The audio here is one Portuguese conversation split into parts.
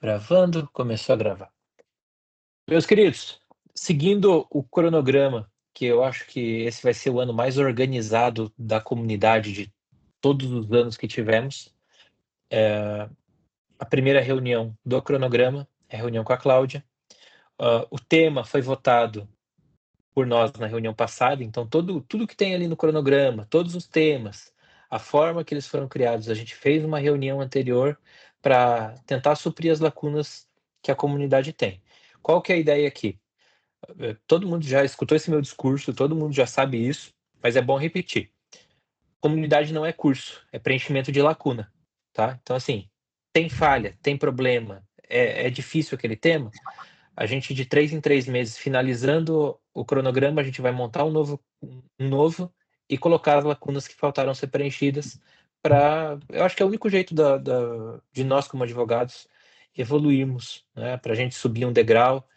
Gravando, começou a gravar. Meus queridos, seguindo o cronograma, que eu acho que esse vai ser o ano mais organizado da comunidade de todos os anos que tivemos, a primeira reunião do cronograma é a reunião com a Cláudia. O tema foi votado por nós na reunião passada, então tudo que tem ali no cronograma, todos os temas, a forma que eles foram criados, a gente fez uma reunião anterior para tentar suprir as lacunas que a comunidade tem. Qual que é a ideia aqui? Todo mundo já escutou esse meu discurso, todo mundo já sabe isso, mas é bom repetir. Comunidade não é curso, é preenchimento de lacuna, tá? Então, assim, tem falha, tem problema, é difícil aquele tema, a gente de 3 em 3 meses, finalizando o cronograma, a gente vai montar um novo e colocar as lacunas que faltaram ser preenchidas para... Eu acho que é o único jeito de nós, como advogados, evoluirmos, né? Para a gente subir um degrau,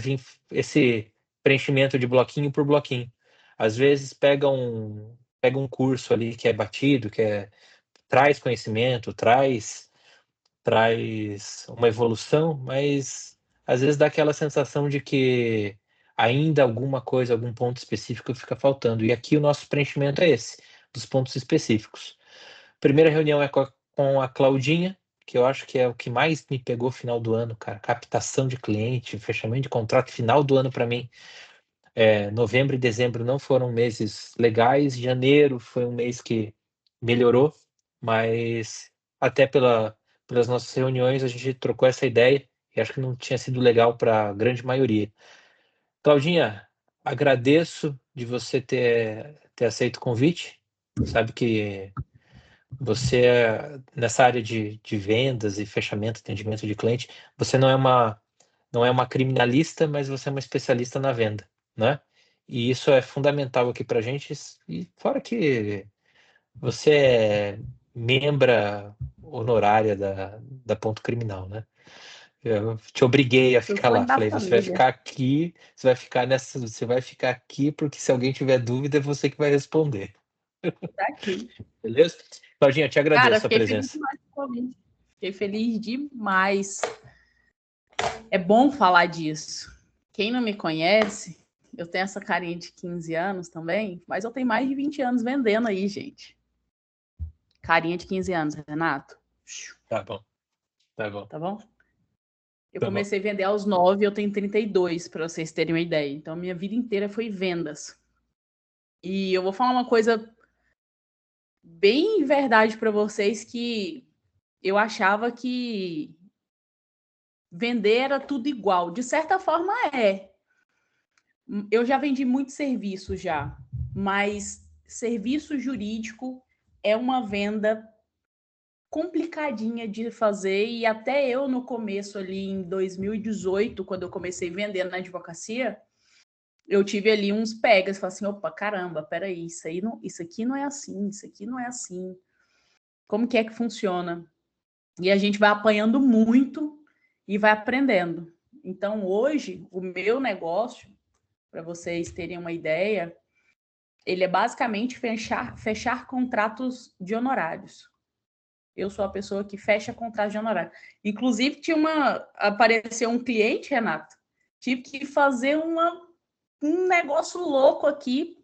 vir esse preenchimento de bloquinho por bloquinho. Às vezes pega um curso ali que é batido, traz conhecimento, traz uma evolução, mas às vezes dá aquela sensação de que ainda alguma coisa, algum ponto específico fica faltando. E aqui o nosso preenchimento é esse, dos pontos específicos. Primeira reunião é com a Claudinha, que eu acho que é o que mais me pegou final do ano, cara. Captação de cliente, fechamento de contrato, final do ano para mim. Novembro e dezembro não foram meses legais, janeiro foi um mês que melhorou, mas até pelas nossas reuniões a gente trocou essa ideia e acho que não tinha sido legal para a grande maioria. Claudinha, agradeço de você ter aceito o convite. Sabe que você, nessa área de vendas e fechamento, atendimento de cliente, você não é uma criminalista, mas você é uma especialista na venda, né? E isso é fundamental aqui para a gente. E fora que você é membra honorária da Ponto Criminal, né? Eu te obriguei a Eu ficar sou lá. da Falei, você vai família. ficar aqui, você vai ficar aqui porque se alguém tiver dúvida é você que vai responder. Tá aqui. Beleza? Claudinha, eu te Cara, agradeço a fiquei feliz presença. demais com o convite. Fiquei feliz demais. É bom falar disso. Quem não me conhece, eu tenho essa carinha de 15 anos também, mas eu tenho mais de 20 anos vendendo aí, gente. Carinha de 15 anos, Renato. Tá bom, tá bom, Tá bom? Eu tá bom. comecei a vender aos 9, eu tenho 32, para vocês terem uma ideia. Então, minha vida inteira foi vendas. E eu vou falar uma coisa bem verdade para vocês, que eu achava que vender era tudo igual. De certa forma, é. Eu já vendi muito serviço já, mas serviço jurídico é uma venda complicadinha de fazer, e até eu no começo ali em 2018, quando eu comecei vendendo na advocacia, eu tive ali uns pegas, falei assim, opa, caramba, peraí, isso aqui não é assim, isso aqui não é assim. Como que é que funciona? E a gente vai apanhando muito e vai aprendendo. Então, hoje, o meu negócio, para vocês terem uma ideia, ele é basicamente fechar contratos de honorários. Eu sou a pessoa que fecha contrato de honorário. Inclusive, apareceu um cliente, Renato, tive que fazer um negócio louco aqui,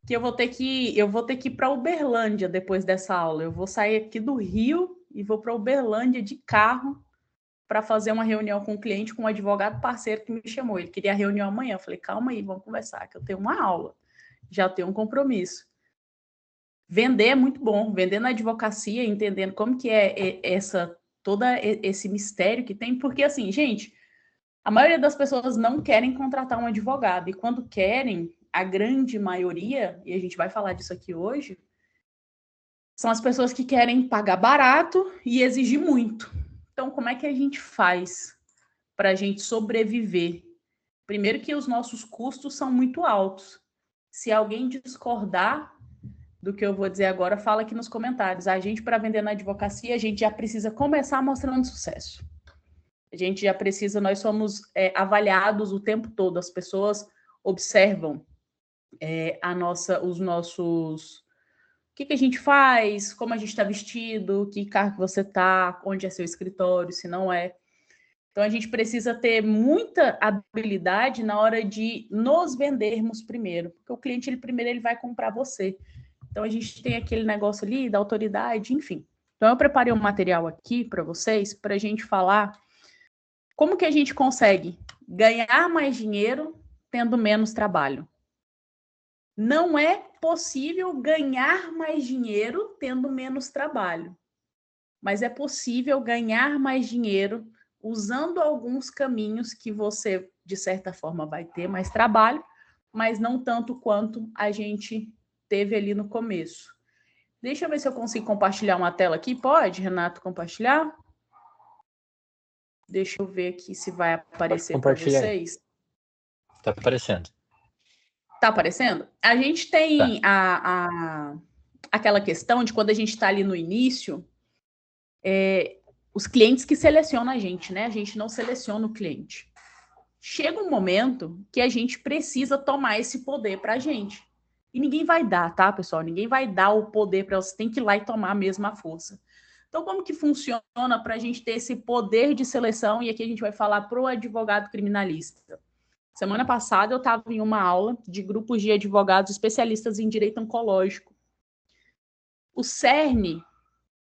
que eu vou ter que ir para Uberlândia depois dessa aula. Eu vou sair aqui do Rio e vou para Uberlândia de carro para fazer uma reunião com o cliente, com um advogado parceiro que me chamou. Ele queria a reunião amanhã. Eu falei, calma aí, vamos conversar, que eu tenho uma aula, já tenho um compromisso. Vender é muito bom, vender na advocacia, entendendo como que é todo esse mistério que tem, porque assim, gente, a maioria das pessoas não querem contratar um advogado, e quando querem, a grande maioria, e a gente vai falar disso aqui hoje, são as pessoas que querem pagar barato e exigir muito. Então, como é que a gente faz para a gente sobreviver? Primeiro que os nossos custos são muito altos. Se alguém discordar do que eu vou dizer agora, fala aqui nos comentários. A gente, para vender na advocacia, a gente já precisa começar mostrando sucesso. A gente já precisa, nós somos avaliados o tempo todo, as pessoas observam os nossos que a gente faz, como a gente está vestido, que carro que você está, onde é seu escritório, se não é. Então, a gente precisa ter muita habilidade na hora de nos vendermos primeiro, porque o cliente, primeiro, ele vai comprar você. Então, a gente tem aquele negócio ali da autoridade, enfim. Então, eu preparei um material aqui para vocês, para a gente falar como que a gente consegue ganhar mais dinheiro tendo menos trabalho. Não é possível ganhar mais dinheiro tendo menos trabalho, mas é possível ganhar mais dinheiro usando alguns caminhos que você, de certa forma, vai ter mais trabalho, mas não tanto quanto a gente teve ali no começo. Deixa eu ver se eu consigo compartilhar uma tela aqui. Pode, Renato, compartilhar? Deixa eu ver aqui se vai aparecer para vocês. Está aparecendo. Está aparecendo? A gente tem aquela questão de quando a gente está ali no início, os clientes que selecionam a gente, né? A gente não seleciona o cliente. Chega um momento que a gente precisa tomar esse poder para a gente. E ninguém vai dar, tá, pessoal? Ninguém vai dar o poder para você. Tem que ir lá e tomar a mesma força. Então, como que funciona para a gente ter esse poder de seleção? E aqui a gente vai falar para o advogado criminalista. Semana passada eu estava em uma aula de grupos de advogados especialistas em direito oncológico. O cerne,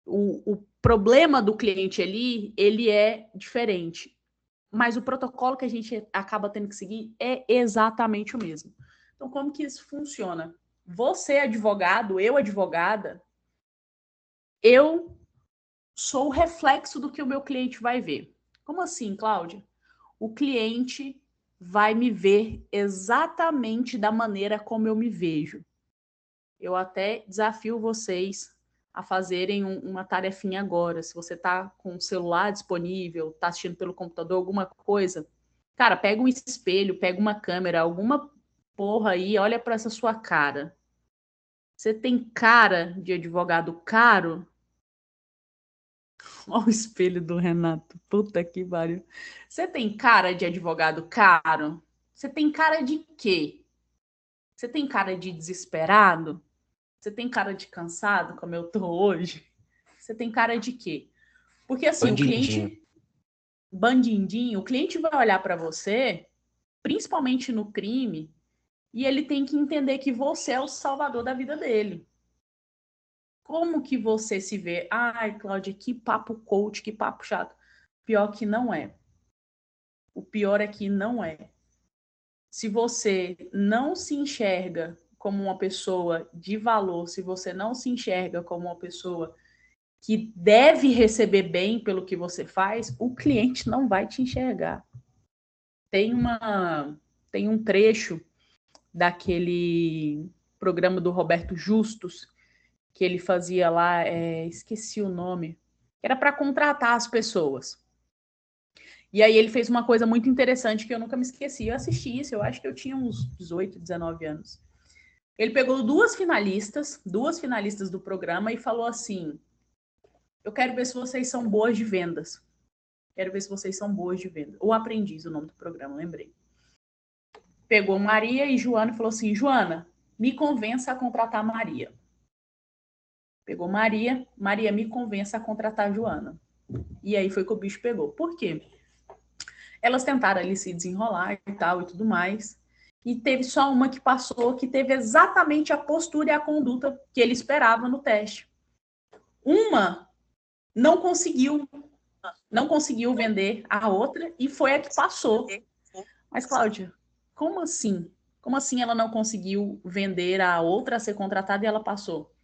o problema do cliente ali, ele é diferente. Mas o protocolo que a gente acaba tendo que seguir é exatamente o mesmo. Então, como que isso funciona? Você, advogado, eu, advogada, eu sou o reflexo do que o meu cliente vai ver. Como assim, Cláudia? O cliente vai me ver exatamente da maneira como eu me vejo. Eu até desafio vocês a fazerem uma tarefinha agora. Se você está com o celular disponível, está assistindo pelo computador, alguma coisa, cara, pega um espelho, pega uma câmera, alguma porra aí, olha para essa sua cara. Você tem cara de advogado caro? Olha o espelho do Renato. Puta que pariu. Você tem cara de advogado caro? Você tem cara de quê? Você tem cara de desesperado? Você tem cara de cansado, como eu tô hoje? Você tem cara de quê? Porque assim, Bandidinho. o cliente bandidinho, o cliente vai olhar para você, principalmente no crime, e ele tem que entender que você é o salvador da vida dele. Como que você se vê? Ai, Cláudia, que papo coach, que papo chato. Pior que não é. O pior é que não é. Se você não se enxerga como uma pessoa de valor, se você não se enxerga como uma pessoa que deve receber bem pelo que você faz, o cliente não vai te enxergar. Tem um trecho daquele programa do Roberto Justus, que ele fazia lá, esqueci o nome, era para contratar as pessoas. E aí ele fez uma coisa muito interessante que eu nunca me esqueci. Eu assisti isso, eu acho que eu tinha uns 18, 19 anos. Ele pegou duas finalistas do programa e falou assim: eu quero ver se vocês são boas de vendas. Quero ver se vocês são boas de vendas. O Aprendiz, o nome do programa, lembrei. Pegou Maria e Joana e falou assim: Joana, me convença a contratar Maria. Pegou Maria, Maria me convença a contratar Joana. E aí foi que o bicho pegou. Por quê? Elas tentaram ali se desenrolar e tal e tudo mais. E teve só uma que passou, que teve exatamente a postura e a conduta que ele esperava no teste. Uma não conseguiu vender a outra e foi a que passou. Mas, Cláudia, como assim? Como assim ela não conseguiu vender a outra a ser contratada e ela passou?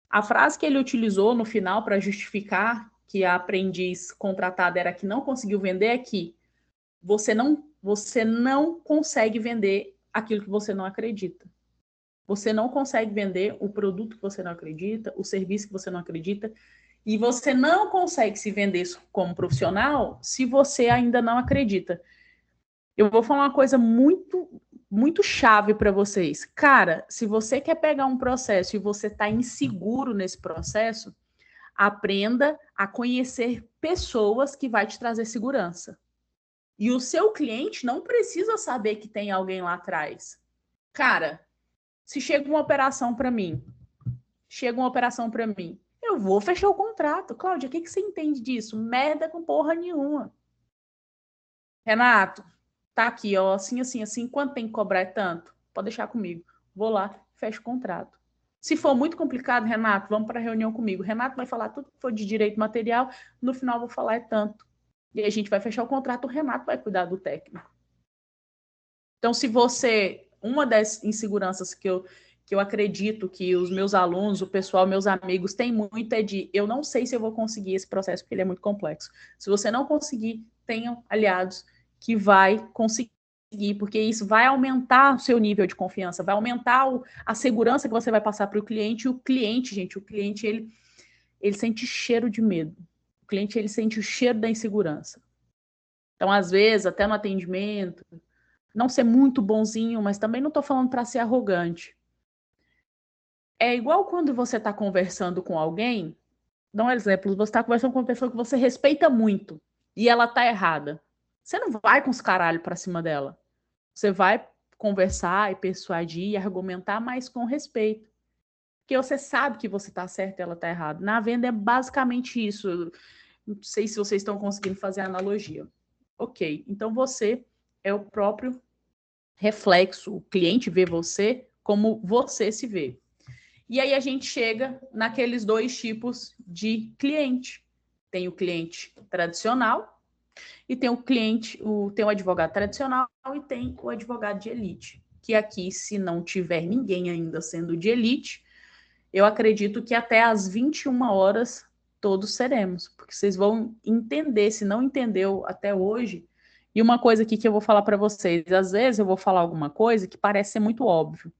A frase que ele utilizou no final para justificar que a aprendiz contratada era a que não conseguiu vender é que você não consegue vender aquilo que você não acredita. Você não consegue vender o produto que você não acredita, o serviço que você não acredita, e você não consegue se vender como profissional se você ainda não acredita. Eu vou falar uma coisa muito chave para vocês. Cara, se você quer pegar um processo e você está inseguro nesse processo, aprenda a conhecer pessoas que vai te trazer segurança. E o seu cliente não precisa saber que tem alguém lá atrás. Cara, se chega uma operação para mim chega uma operação para mim. Eu vou fechar o contrato. Cláudia, o que você entende disso? Merda com porra nenhuma. Renato, tá aqui, ó, assim, assim, assim. Quanto tem que cobrar? É tanto? Pode deixar comigo. Vou lá, fecho o contrato. Se for muito complicado, Renato, vamos para a reunião comigo. Renato vai falar tudo que for de direito material. No final, eu vou falar é tanto. E aí a gente vai fechar o contrato, o Renato vai cuidar do técnico. Então, se você... Uma das inseguranças que eu acredito que os meus alunos, o pessoal, meus amigos, têm muito é de eu não sei se eu vou conseguir esse processo, porque ele é muito complexo. Se você não conseguir, tenham aliados que vai conseguir, porque isso vai aumentar o seu nível de confiança, vai aumentar a segurança que você vai passar para o cliente. E o cliente, gente, ele sente cheiro de medo. O cliente, ele sente o cheiro da insegurança. Então, às vezes, até no atendimento, não ser muito bonzinho, mas também não estou falando para ser arrogante. É igual quando você está conversando com alguém, dá um exemplo, você está conversando com uma pessoa que você respeita muito e ela está errada. Você não vai com os caralhos para cima dela. Você vai conversar e persuadir e argumentar, mas com respeito. Porque você sabe que você está certo e ela está errada. Na venda é basicamente isso. Não sei se vocês estão conseguindo fazer a analogia. Ok, então você é o próprio reflexo. O cliente vê você como você se vê. E aí a gente chega naqueles dois tipos de cliente. Tem o cliente tradicional e tem tem o advogado tradicional e tem o advogado de elite. Que aqui, se não tiver ninguém ainda sendo de elite, eu acredito que até às 21 horas todos seremos, porque vocês vão entender, se não entendeu até hoje. E uma coisa aqui que eu vou falar para vocês, às vezes eu vou falar alguma coisa que parece ser muito óbvio.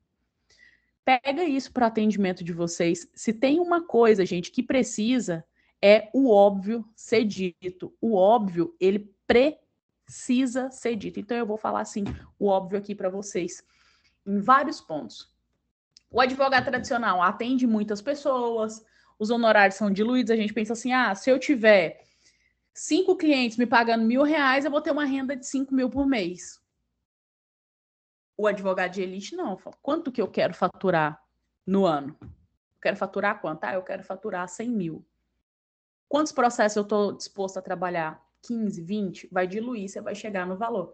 Pega isso para o atendimento de vocês. Se tem uma coisa, gente, que precisa, é o óbvio ser dito. O óbvio, ele precisa ser dito. Então, eu vou falar assim, o óbvio aqui para vocês, em vários pontos. O advogado tradicional atende muitas pessoas, os honorários são diluídos, a gente pensa assim, se eu tiver 5 clientes me pagando R$1.000, eu vou ter uma renda de 5 mil por mês. O advogado de elite não. Quanto que eu quero faturar no ano? Eu quero faturar quanto? Eu quero faturar 100 mil. Quantos processos eu estou disposto a trabalhar? 15, 20? Vai diluir, você vai chegar no valor.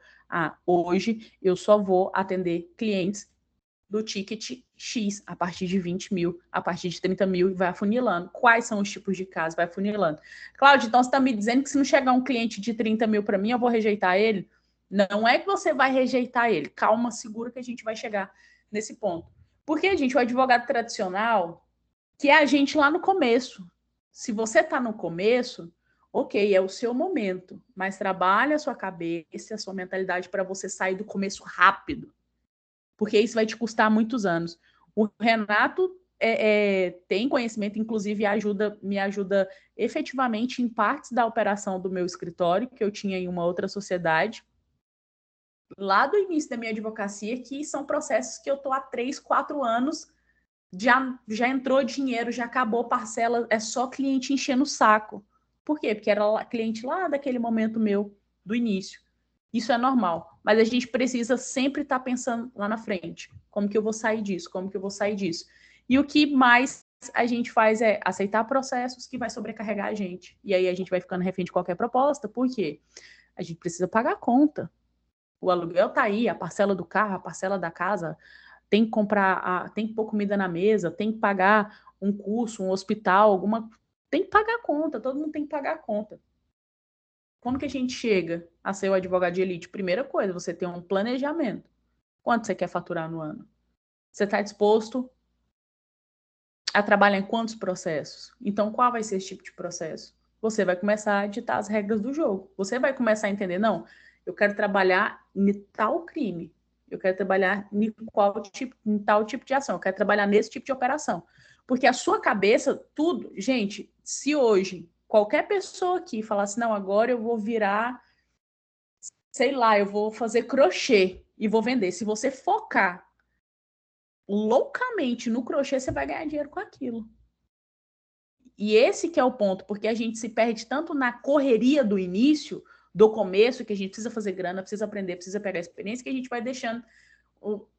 Hoje eu só vou atender clientes do ticket X, a partir de 20 mil, a partir de 30 mil, e vai afunilando. Quais são os tipos de casos? Vai afunilando. Cláudio, então você está me dizendo que se não chegar um cliente de 30 mil para mim, eu vou rejeitar ele? Não é que você vai rejeitar ele. Calma, segura que a gente vai chegar nesse ponto. Porque, gente, o advogado tradicional, que é a gente lá no começo. Se você está no começo, ok, é o seu momento, mas trabalha a sua cabeça, a sua mentalidade para você sair do começo rápido, porque isso vai te custar muitos anos. O Renato tem conhecimento, inclusive me ajuda efetivamente em partes da operação do meu escritório, que eu tinha em uma outra sociedade, lá do início da minha advocacia, que são processos que eu estou há 3, 4 anos, já entrou dinheiro, já acabou parcela, é só cliente enchendo o saco. Por quê? Porque era cliente lá daquele momento meu, do início. Isso é normal, mas a gente precisa sempre estar pensando lá na frente. Como que eu vou sair disso? Como que eu vou sair disso? E o que mais a gente faz é aceitar processos que vai sobrecarregar a gente. E aí a gente vai ficando refém de qualquer proposta, por quê? A gente precisa pagar a conta. O aluguel tá aí, a parcela do carro, a parcela da casa, tem que comprar, tem que pôr comida na mesa, tem que pagar um curso, um hospital, tem que pagar a conta, todo mundo tem que pagar a conta. Como que a gente chega a ser o advogado de elite? Primeira coisa, você tem um planejamento. Quanto você quer faturar no ano? Você está disposto a trabalhar em quantos processos? Então, qual vai ser esse tipo de processo? Você vai começar a ditar as regras do jogo. Você vai começar a entender, não, eu quero trabalhar em tal crime. Eu quero trabalhar em tal tipo de ação. Eu quero trabalhar nesse tipo de operação. Porque a sua cabeça, tudo... Gente, se hoje qualquer pessoa aqui falasse, não, agora eu vou virar, sei lá, eu vou fazer crochê e vou vender. Se você focar loucamente no crochê, você vai ganhar dinheiro com aquilo. E esse que é o ponto, porque a gente se perde tanto na correria do início, do começo, que a gente precisa fazer grana, precisa aprender, precisa pegar experiência, que a gente vai deixando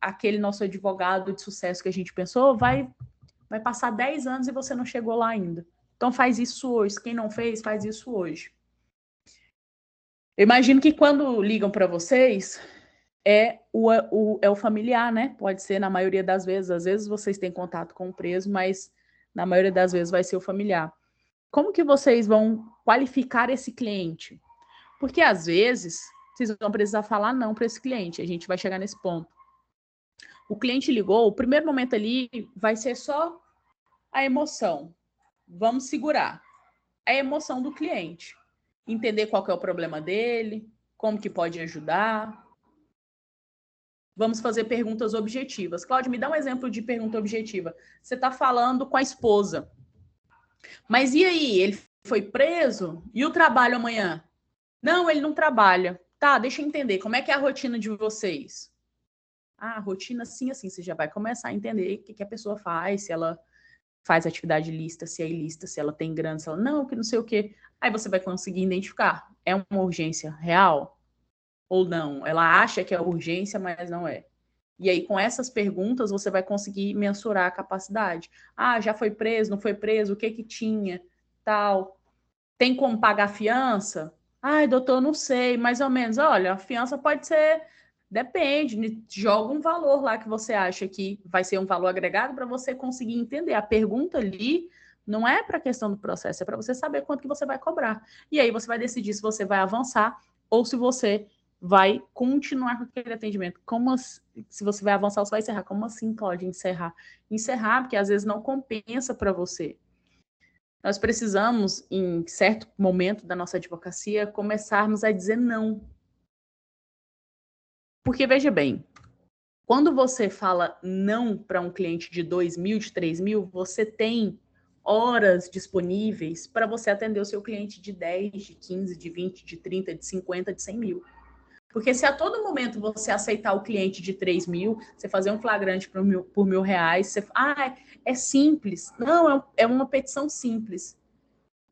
aquele nosso advogado de sucesso que a gente pensou, vai Vai passar 10 anos e você não chegou lá ainda. Então faz isso hoje. Quem não fez, faz isso hoje. Eu imagino que quando ligam para vocês, é o familiar, né? Pode ser na maioria das vezes. Às vezes vocês têm contato com o preso, mas na maioria das vezes vai ser o familiar. Como que vocês vão qualificar esse cliente? Porque às vezes vocês vão precisar falar não para esse cliente. A gente vai chegar nesse ponto. O cliente ligou, o primeiro momento ali vai ser só a emoção. Vamos segurar a emoção do cliente. Entender qual que é o problema dele, como que pode ajudar. Vamos fazer perguntas objetivas. Cláudia, me dá um exemplo de pergunta objetiva. Você está falando com a esposa. Mas e aí? Ele foi preso? E o trabalho amanhã? Não, ele não trabalha. Tá, deixa eu entender. Como é que é a rotina de vocês? Ah, rotina assim, assim. Você já vai começar a entender o que a pessoa faz, se ela faz atividade ilícita, se é ilícita, se ela tem grana, se ela não, que não sei o quê. Aí você vai conseguir identificar. É uma urgência real ou não? Ela acha que é urgência, mas não é. E aí, com essas perguntas, você vai conseguir mensurar a capacidade. Ah, já foi preso, não foi preso, o que que tinha, tal. Tem como pagar a fiança? Ai, doutor, não sei, mais ou menos. Olha, a fiança pode ser, depende, joga um valor lá que você acha que vai ser um valor agregado para você conseguir entender. A pergunta ali não é para a questão do processo, é para você saber quanto que você vai cobrar. E aí você vai decidir se você vai avançar ou se você vai continuar com aquele atendimento. Se você vai avançar ou se vai encerrar? Como assim, Cláudia, encerrar? Encerrar, porque às vezes não compensa para você. Nós precisamos, em certo momento da nossa advocacia, começarmos a dizer não. Porque, veja bem, quando você fala não para um cliente de 2.000, de 3.000, você tem horas disponíveis para você atender o seu cliente de 10, de 15, de 20, de 30, de 50, de 100 mil. Porque se a todo momento você aceitar o cliente de 3.000, você fazer um flagrante por R$ 1.000, você... é simples. Não, é uma petição simples.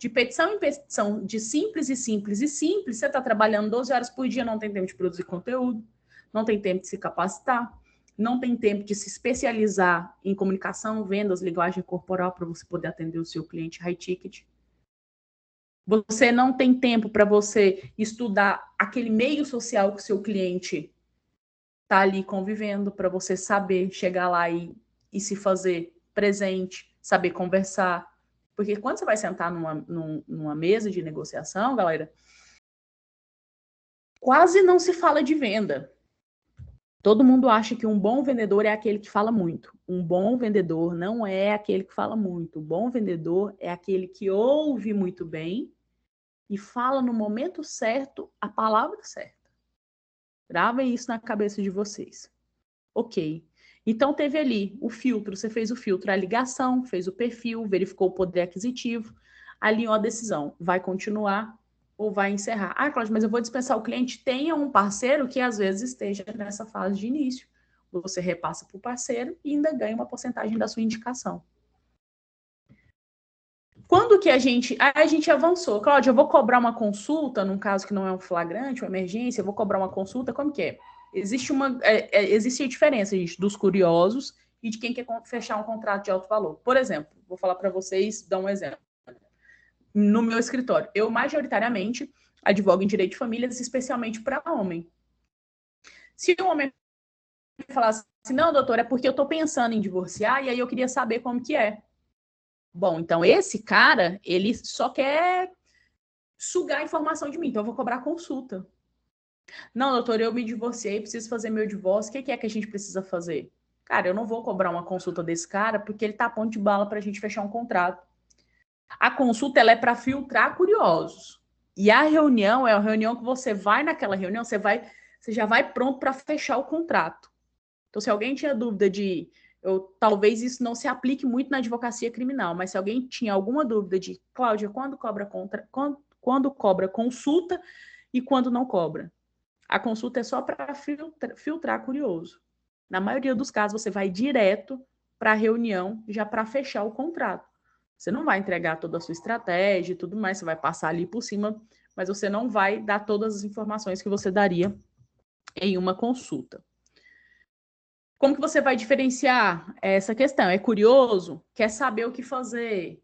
De petição em petição, de simples e simples e simples, você está trabalhando 12 horas por dia, não tem tempo de produzir conteúdo, não tem tempo de se capacitar, não tem tempo de se especializar em comunicação, vendas, linguagem corporal para você poder atender o seu cliente high ticket. Você não tem tempo para você estudar aquele meio social que o seu cliente está ali convivendo, para você saber chegar lá e se fazer presente, saber conversar. Porque quando você vai sentar numa mesa de negociação, galera, quase não se fala de venda. Todo mundo acha que um bom vendedor é aquele que fala muito. Um bom vendedor não é aquele que fala muito. Um bom vendedor é aquele que ouve muito bem e fala no momento certo a palavra certa. Gravem isso na cabeça de vocês. Ok. Então teve ali o filtro, você fez o filtro, a ligação, fez o perfil, verificou o poder aquisitivo, alinhou a decisão. Vai continuar ou vai encerrar? Ah, Cláudia, mas eu vou dispensar o cliente. Tenha um parceiro que às vezes esteja nessa fase de início. Você repassa para o parceiro e ainda ganha uma porcentagem da sua indicação. Quando que a gente avançou? Cláudia, eu vou cobrar uma consulta, num caso que não é um flagrante, uma emergência, eu vou cobrar uma consulta, como que é? Existe a diferença, gente, dos curiosos e de quem quer fechar um contrato de alto valor. Por exemplo, vou falar para vocês, dar um exemplo. No meu escritório, eu majoritariamente advogo em direito de famílias, especialmente para homem. Se um homem falar assim, não, doutor, é porque eu estou pensando em divorciar e aí eu queria saber como que é. Bom, então esse cara, ele só quer sugar a informação de mim, então eu vou cobrar consulta. Não, doutor, eu me divorciei, preciso fazer meu divórcio, o que é que a gente precisa fazer? Cara, eu não vou cobrar uma consulta desse cara porque ele tá a ponto de bala pra gente fechar um contrato. A consulta, ela é para filtrar curiosos. E a reunião é a reunião que você vai naquela reunião, você já vai pronto para fechar o contrato. Então, se alguém tinha dúvida talvez isso não se aplique muito na advocacia criminal, mas se alguém tinha alguma dúvida de, Cláudia, quando cobra consulta e quando não cobra? A consulta é só para filtrar curioso. Na maioria dos casos, você vai direto para a reunião já para fechar o contrato. Você não vai entregar toda a sua estratégia e tudo mais, você vai passar ali por cima, mas você não vai dar todas as informações que você daria em uma consulta. Como que você vai diferenciar essa questão? É curioso? Quer saber o que fazer?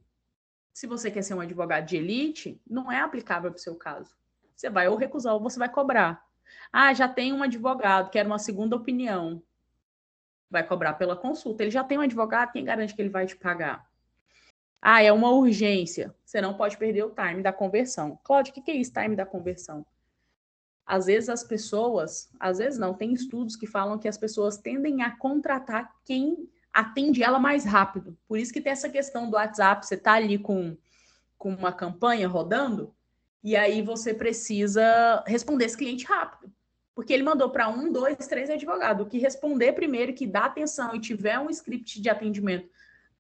Se você quer ser um advogado de elite, não é aplicável para o seu caso. Você vai ou recusar ou você vai cobrar. Ah, já tem um advogado, quero uma segunda opinião. Vai cobrar pela consulta. Ele já tem um advogado, quem garante que ele vai te pagar? Ah, é uma urgência. Você não pode perder o time da conversão. Cláudio, o que é isso, time da conversão? Às vezes as pessoas, às vezes não, tem estudos que falam que as pessoas tendem a contratar quem atende ela mais rápido. Por isso que tem essa questão do WhatsApp, você está ali com uma campanha rodando, e aí você precisa responder esse cliente rápido. Porque ele mandou para 1, 2, 3 advogados. O que responder primeiro, que dá atenção e tiver um script de atendimento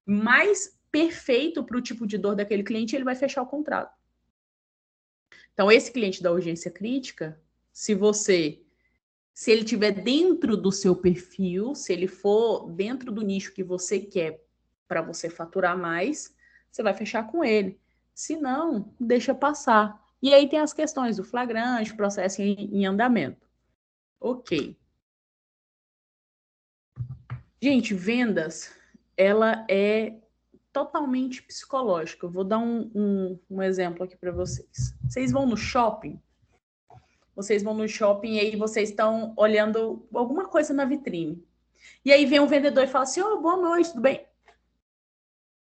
mais perfeito para o tipo de dor daquele cliente, ele vai fechar o contrato. Então, esse cliente da urgência crítica, se ele estiver dentro do seu perfil, se ele for dentro do nicho que você quer para você faturar mais, você vai fechar com ele. Se não, deixa passar. E aí tem as questões do flagrante, processo em andamento. Ok. Gente, vendas, ela é totalmente psicológica. Eu vou dar um exemplo aqui para vocês. Vocês vão no shopping, e aí vocês estão olhando alguma coisa na vitrine. E aí vem um vendedor e fala assim, boa noite, tudo bem?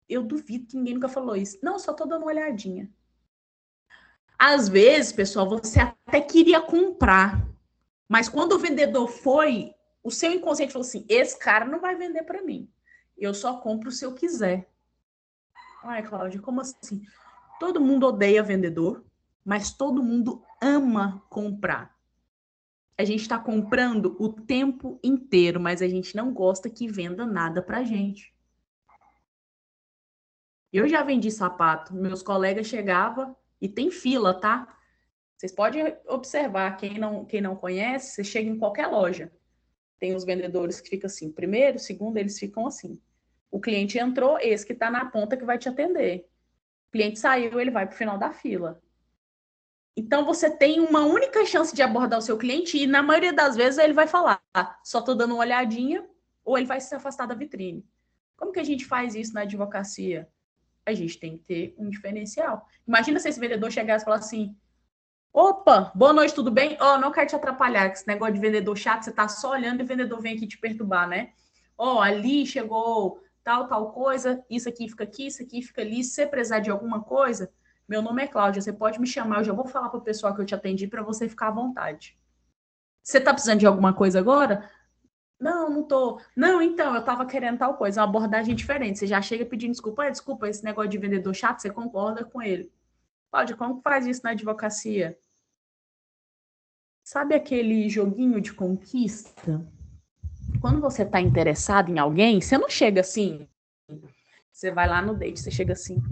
Eu duvido que ninguém nunca falou isso. Não, só tô dando uma olhadinha. Às vezes, pessoal, você até queria comprar, mas quando o vendedor foi, o seu inconsciente falou assim, esse cara não vai vender para mim. Eu só compro se eu quiser. Ai, Cláudia, como assim? Todo mundo odeia vendedor, mas todo mundo ama comprar. A gente está comprando o tempo inteiro, mas a gente não gosta que venda nada pra gente. Eu já vendi sapato, meus colegas chegavam e tem fila, tá? Vocês podem observar, quem não conhece, você chega em qualquer loja. Tem os vendedores que ficam assim, primeiro, segundo, eles ficam assim. O cliente entrou, esse que está na ponta que vai te atender. O cliente saiu, ele vai para o final da fila. Então, você tem uma única chance de abordar o seu cliente e, na maioria das vezes, ele vai falar, só estou dando uma olhadinha, ou ele vai se afastar da vitrine. Como que a gente faz isso na advocacia? A gente tem que ter um diferencial. Imagina se esse vendedor chegasse e falasse assim, opa, boa noite, tudo bem? Não quero te atrapalhar, esse negócio de vendedor chato, você tá só olhando e o vendedor vem aqui te perturbar, né? Ali chegou tal coisa, isso aqui fica aqui, isso aqui fica ali, se você precisar de alguma coisa, meu nome é Cláudia, você pode me chamar, eu já vou falar pro pessoal que eu te atendi para você ficar à vontade. Você tá precisando de alguma coisa agora? Não, não tô. Não, então, eu tava querendo tal coisa, uma abordagem diferente. Você já chega pedindo desculpa. Desculpa, esse negócio de vendedor chato, você concorda com ele. Cláudia, como faz isso na advocacia? Sabe aquele joguinho de conquista? Quando você está interessado em alguém, você não chega assim. Você vai lá no date, você chega assim.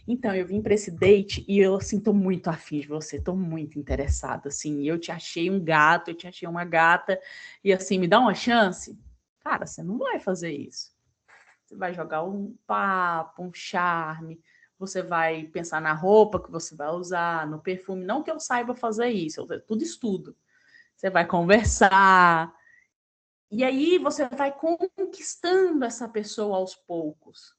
Então, eu vim para esse date e eu, assim, tô muito afim de você, tô muito interessada, assim. Eu te achei um gato, eu te achei uma gata, e assim, me dá uma chance? Cara, você não vai fazer isso. Você vai jogar um papo, um charme, você vai pensar na roupa que você vai usar, no perfume. Não que eu saiba fazer isso, tudo estudo. Você vai conversar. E aí você vai conquistando essa pessoa aos poucos.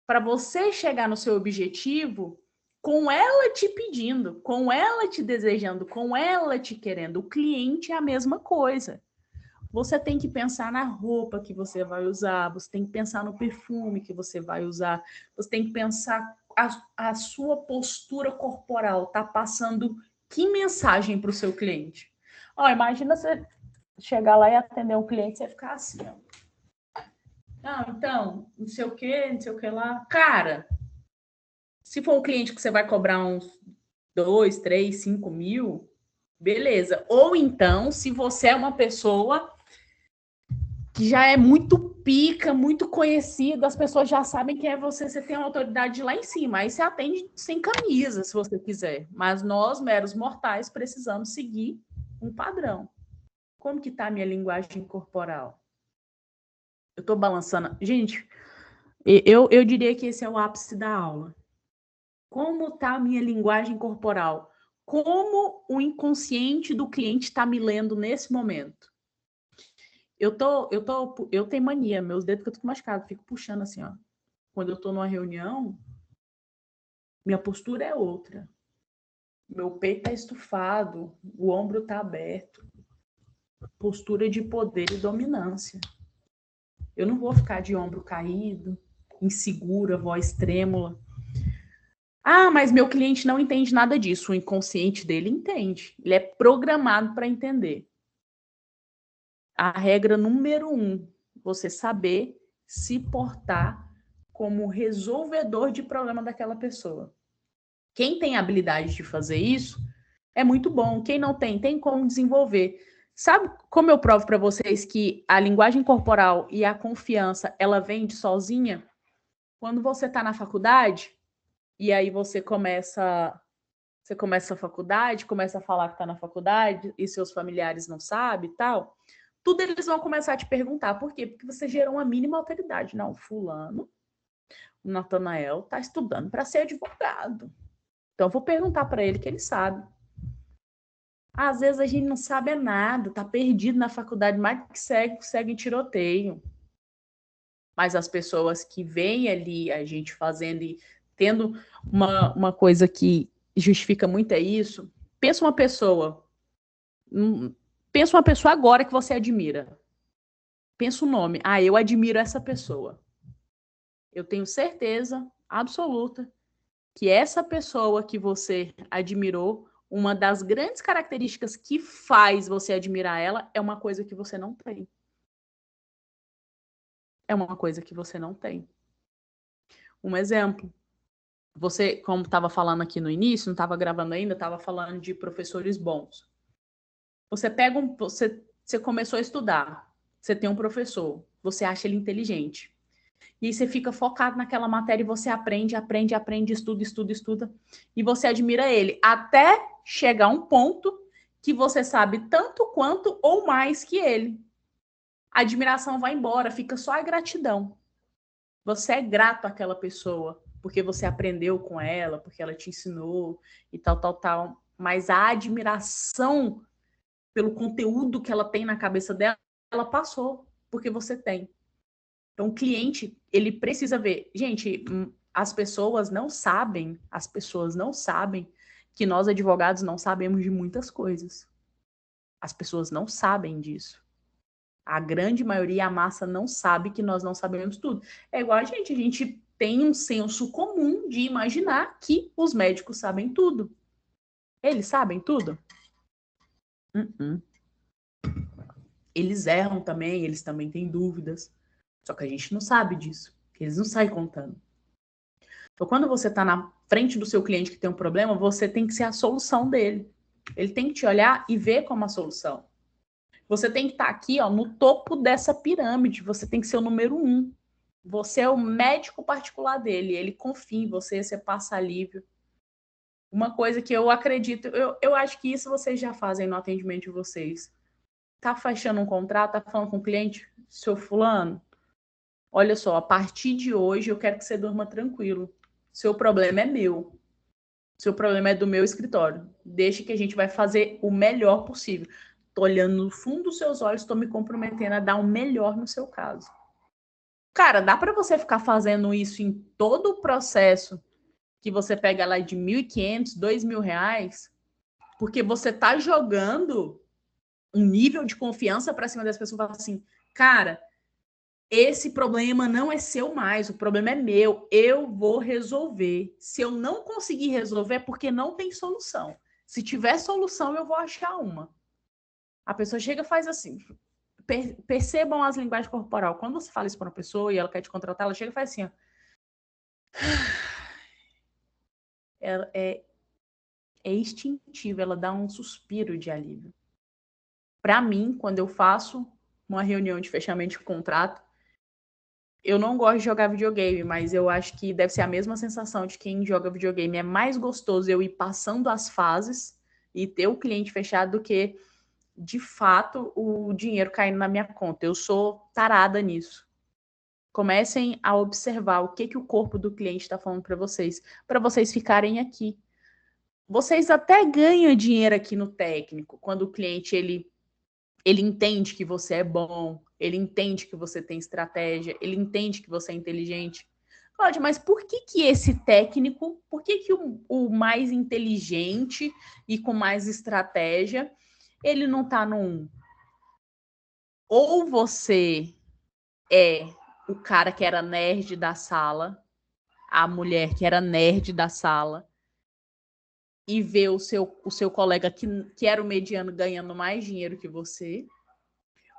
Para você chegar no seu objetivo com ela te pedindo, com ela te desejando, com ela te querendo. O cliente é a mesma coisa. Você tem que pensar na roupa que você vai usar, você tem que pensar no perfume que você vai usar, você tem que pensar a sua postura corporal tá passando que mensagem para o seu cliente. Imagina você chegar lá e atender um cliente, você ficar assim, ó. Não, então, não sei o que lá. Cara, se for um cliente que você vai cobrar uns 2, 3, 5 mil, beleza. Ou então, se você é uma pessoa que já é muito pica, muito conhecido, as pessoas já sabem quem é você, você tem uma autoridade lá em cima. Aí você atende sem camisa, se você quiser. Mas nós, meros mortais, precisamos seguir um padrão. Como que tá a minha linguagem corporal? Eu tô balançando. Gente, eu diria que esse é o ápice da aula. Como tá a minha linguagem corporal? Como o inconsciente do cliente está me lendo nesse momento? Eu tenho mania, meus dedos ficam tudo machucados, fico puxando assim, ó. Quando eu tô numa reunião, minha postura é outra. Meu peito tá estufado, o ombro tá aberto. Postura de poder e dominância. Eu não vou ficar de ombro caído, insegura, voz trêmula. Ah, mas meu cliente não entende nada disso. O inconsciente dele entende. Ele é programado para entender. A regra número 1, você saber se portar como resolvedor de problema daquela pessoa. Quem tem habilidade de fazer isso é muito bom. Quem não tem, tem como desenvolver. Sabe como eu provo para vocês que a linguagem corporal e a confiança, ela vem de sozinha? Quando você está na faculdade, e aí você começa a faculdade, começa a falar que está na faculdade, e seus familiares não sabem e tal, tudo eles vão começar a te perguntar. Por quê? Porque você gerou uma mínima autoridade. Não, fulano, o Natanael está estudando para ser advogado. Então, eu vou perguntar para ele que ele sabe. Às vezes a gente não sabe nada, tá perdido na faculdade, mais que segue em tiroteio. Mas as pessoas que veem ali a gente fazendo e tendo uma coisa que justifica muito é isso. Pensa uma pessoa agora que você admira. Pensa o nome. Ah, eu admiro essa pessoa. Eu tenho certeza absoluta que essa pessoa que você admirou, uma das grandes características que faz você admirar ela é uma coisa que você não tem. É uma coisa que você não tem. Um exemplo. Você, como estava falando aqui no início, não estava gravando ainda, estava falando de professores bons. Você começou a estudar, você tem um professor, você acha ele inteligente. E aí você fica focado naquela matéria e você aprende, estuda, e você admira ele, até chegar um ponto que você sabe tanto quanto ou mais que ele. A admiração vai embora, fica só a gratidão. Você é grato àquela pessoa, porque você aprendeu com ela, porque ela te ensinou e tal. Mas a admiração pelo conteúdo que ela tem na cabeça dela, ela passou, porque você tem. Então, o cliente, ele precisa ver. Gente, as pessoas não sabem que nós, advogados, não sabemos de muitas coisas. As pessoas não sabem disso. A grande maioria, a massa, não sabe que nós não sabemos tudo. É igual a gente tem um senso comum de imaginar que os médicos sabem tudo. Eles sabem tudo? Eles erram também, eles também têm dúvidas. Só que a gente não sabe disso. Eles não saem contando. Então, quando você está na frente do seu cliente que tem um problema, você tem que ser a solução dele. Ele tem que te olhar e ver como a solução. Você tem que estar aqui, ó, no topo dessa pirâmide. Você tem que ser o número 1. Você é o médico particular dele. Ele confia em você, você passa alívio. Uma coisa que eu acredito, eu acho que isso vocês já fazem no atendimento de vocês. Tá fechando um contrato, tá falando com o cliente, seu fulano, olha só, a partir de hoje eu quero que você durma tranquilo. Seu problema é meu. Seu problema é do meu escritório. Deixa que a gente vai fazer o melhor possível. Tô olhando no fundo dos seus olhos, tô me comprometendo a dar o melhor no seu caso. Cara, dá para você ficar fazendo isso em todo o processo que você pega lá de R$1.500, R$2.000, porque você tá jogando um nível de confiança para cima das pessoas, fala assim, cara, esse problema não é seu mais, o problema é meu, eu vou resolver. Se eu não conseguir resolver, é porque não tem solução. Se tiver solução, eu vou achar uma. A pessoa chega e faz assim, percebam as linguagens corporais. Quando você fala isso para uma pessoa e ela quer te contratar, ela chega e faz assim, ó. Ela é instintiva, ela dá um suspiro de alívio. Para mim, quando eu faço uma reunião de fechamento de contrato, eu não gosto de jogar videogame, mas eu acho que deve ser a mesma sensação de quem joga videogame. É mais gostoso eu ir passando as fases e ter o cliente fechado do que, de fato, o dinheiro caindo na minha conta. Eu sou tarada nisso. Comecem a observar o que o corpo do cliente está falando para vocês ficarem aqui. Vocês até ganham dinheiro aqui no técnico, quando o cliente ele entende que você é bom, ele entende que você tem estratégia, ele entende que você é inteligente. Cláudia, mas por que esse técnico, por que o mais inteligente e com mais estratégia, ele não tá no 1? Ou você é o cara que era nerd da sala, a mulher que era nerd da sala, e vê o seu colega que era o mediano ganhando mais dinheiro que você,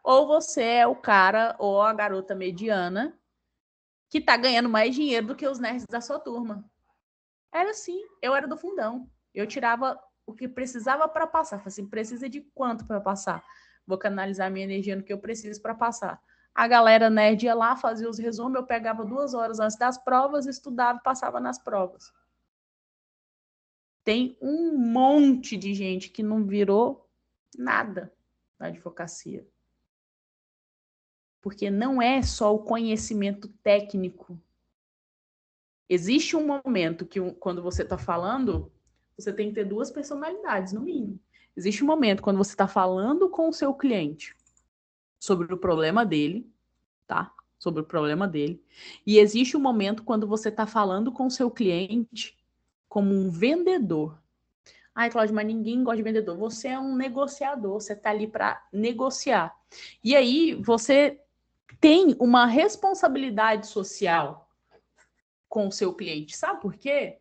ou você é o cara ou a garota mediana que tá ganhando mais dinheiro do que os nerds da sua turma. Era assim, eu era do fundão. Eu tirava o que precisava para passar. Falei assim, precisa de quanto para passar? Vou canalizar minha energia no que eu preciso para passar. A galera nerd ia lá, fazia os resumos, eu pegava 2 horas antes das provas, estudava e passava nas provas. Tem um monte de gente que não virou nada na advocacia. Porque não é só o conhecimento técnico. Existe um momento que, quando você está falando, você tem que ter 2 personalidades, no mínimo. Existe um momento quando você está falando com o seu cliente sobre o problema dele, tá? Sobre o problema dele. E existe um momento quando você está falando com o seu cliente como um vendedor. Ai, Cláudio, mas ninguém gosta de vendedor. Você é um negociador, você está ali para negociar. E aí, você tem uma responsabilidade social com o seu cliente. Sabe por quê?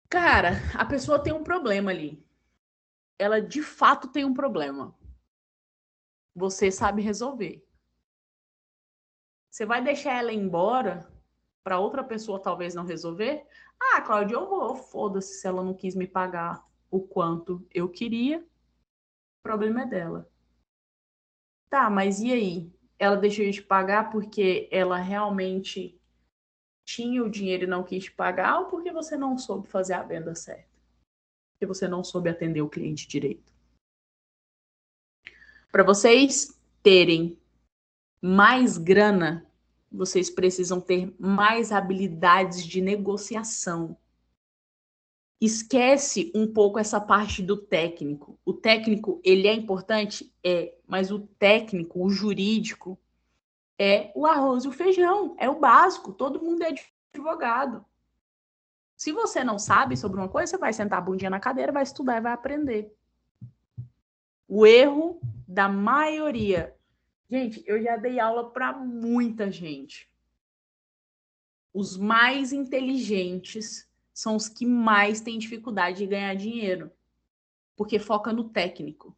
Cara, a pessoa tem um problema ali. Ela de fato tem um problema. Você sabe resolver. Você vai deixar ela embora para outra pessoa talvez não resolver? Ah, Cláudia, eu vou. Foda-se se ela não quis me pagar o quanto eu queria. O problema é dela. Tá, mas e aí? Ela deixou de pagar porque ela realmente tinha o dinheiro e não quis te pagar ou porque você não soube fazer a venda certa? Porque você não soube atender o cliente direito? Para vocês terem mais grana, vocês precisam ter mais habilidades de negociação. Esquece um pouco essa parte do técnico. O técnico, ele é importante? É, mas o técnico, o jurídico, é o arroz e o feijão, é o básico, todo mundo é advogado. Se você não sabe sobre uma coisa, você vai sentar a bundinha na cadeira, vai estudar e vai aprender. O erro da maioria. Gente, eu já dei aula para muita gente. Os mais inteligentes são os que mais têm dificuldade de ganhar dinheiro, porque foca no técnico.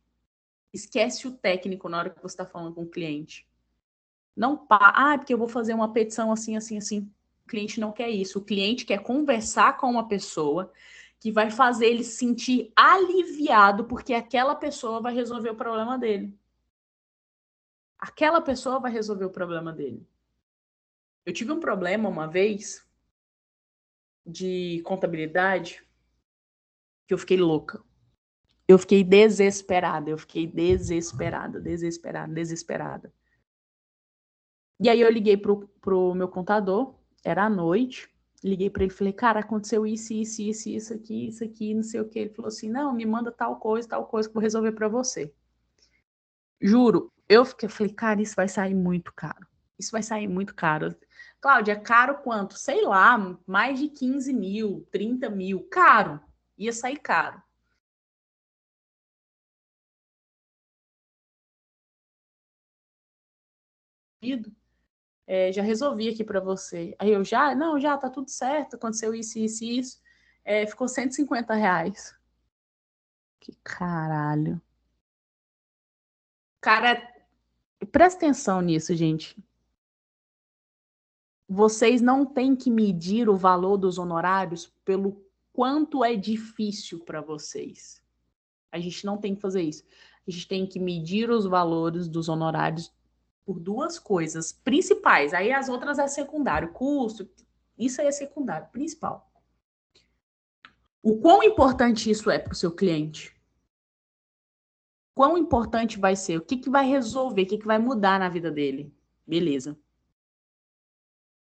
Esquece o técnico na hora que você está falando com o cliente. Não porque eu vou fazer uma petição assim, assim, assim. O cliente não quer isso. O cliente quer conversar com uma pessoa que vai fazer ele se sentir aliviado porque aquela pessoa vai resolver o problema dele. Aquela pessoa vai resolver o problema dele. Eu tive um problema uma vez de contabilidade que eu fiquei louca. Eu fiquei desesperada. Desesperada. E aí eu liguei pro meu contador, era à noite, liguei para ele, falei, cara, aconteceu isso aqui, não sei o que. Ele falou assim, não, me manda tal coisa, que eu vou resolver para você. Juro, falei, cara, isso vai sair muito caro. Isso vai sair muito caro. Cláudia, é caro quanto? Sei lá, mais de 15 mil, 30 mil. Caro. Ia sair caro. Já resolvi aqui para você. Aí eu já tá tudo certo, aconteceu isso. Ficou R$ 150. Que caralho. Cara, presta atenção nisso, gente. Vocês não têm que medir o valor dos honorários pelo quanto é difícil para vocês. A gente não tem que fazer isso. A gente tem que medir os valores dos honorários por 2 coisas principais. Aí as outras é secundário, custo, isso aí é secundário, principal. O quão importante isso é para o seu cliente? Quão importante vai ser? O que vai resolver? O que vai mudar na vida dele? Beleza.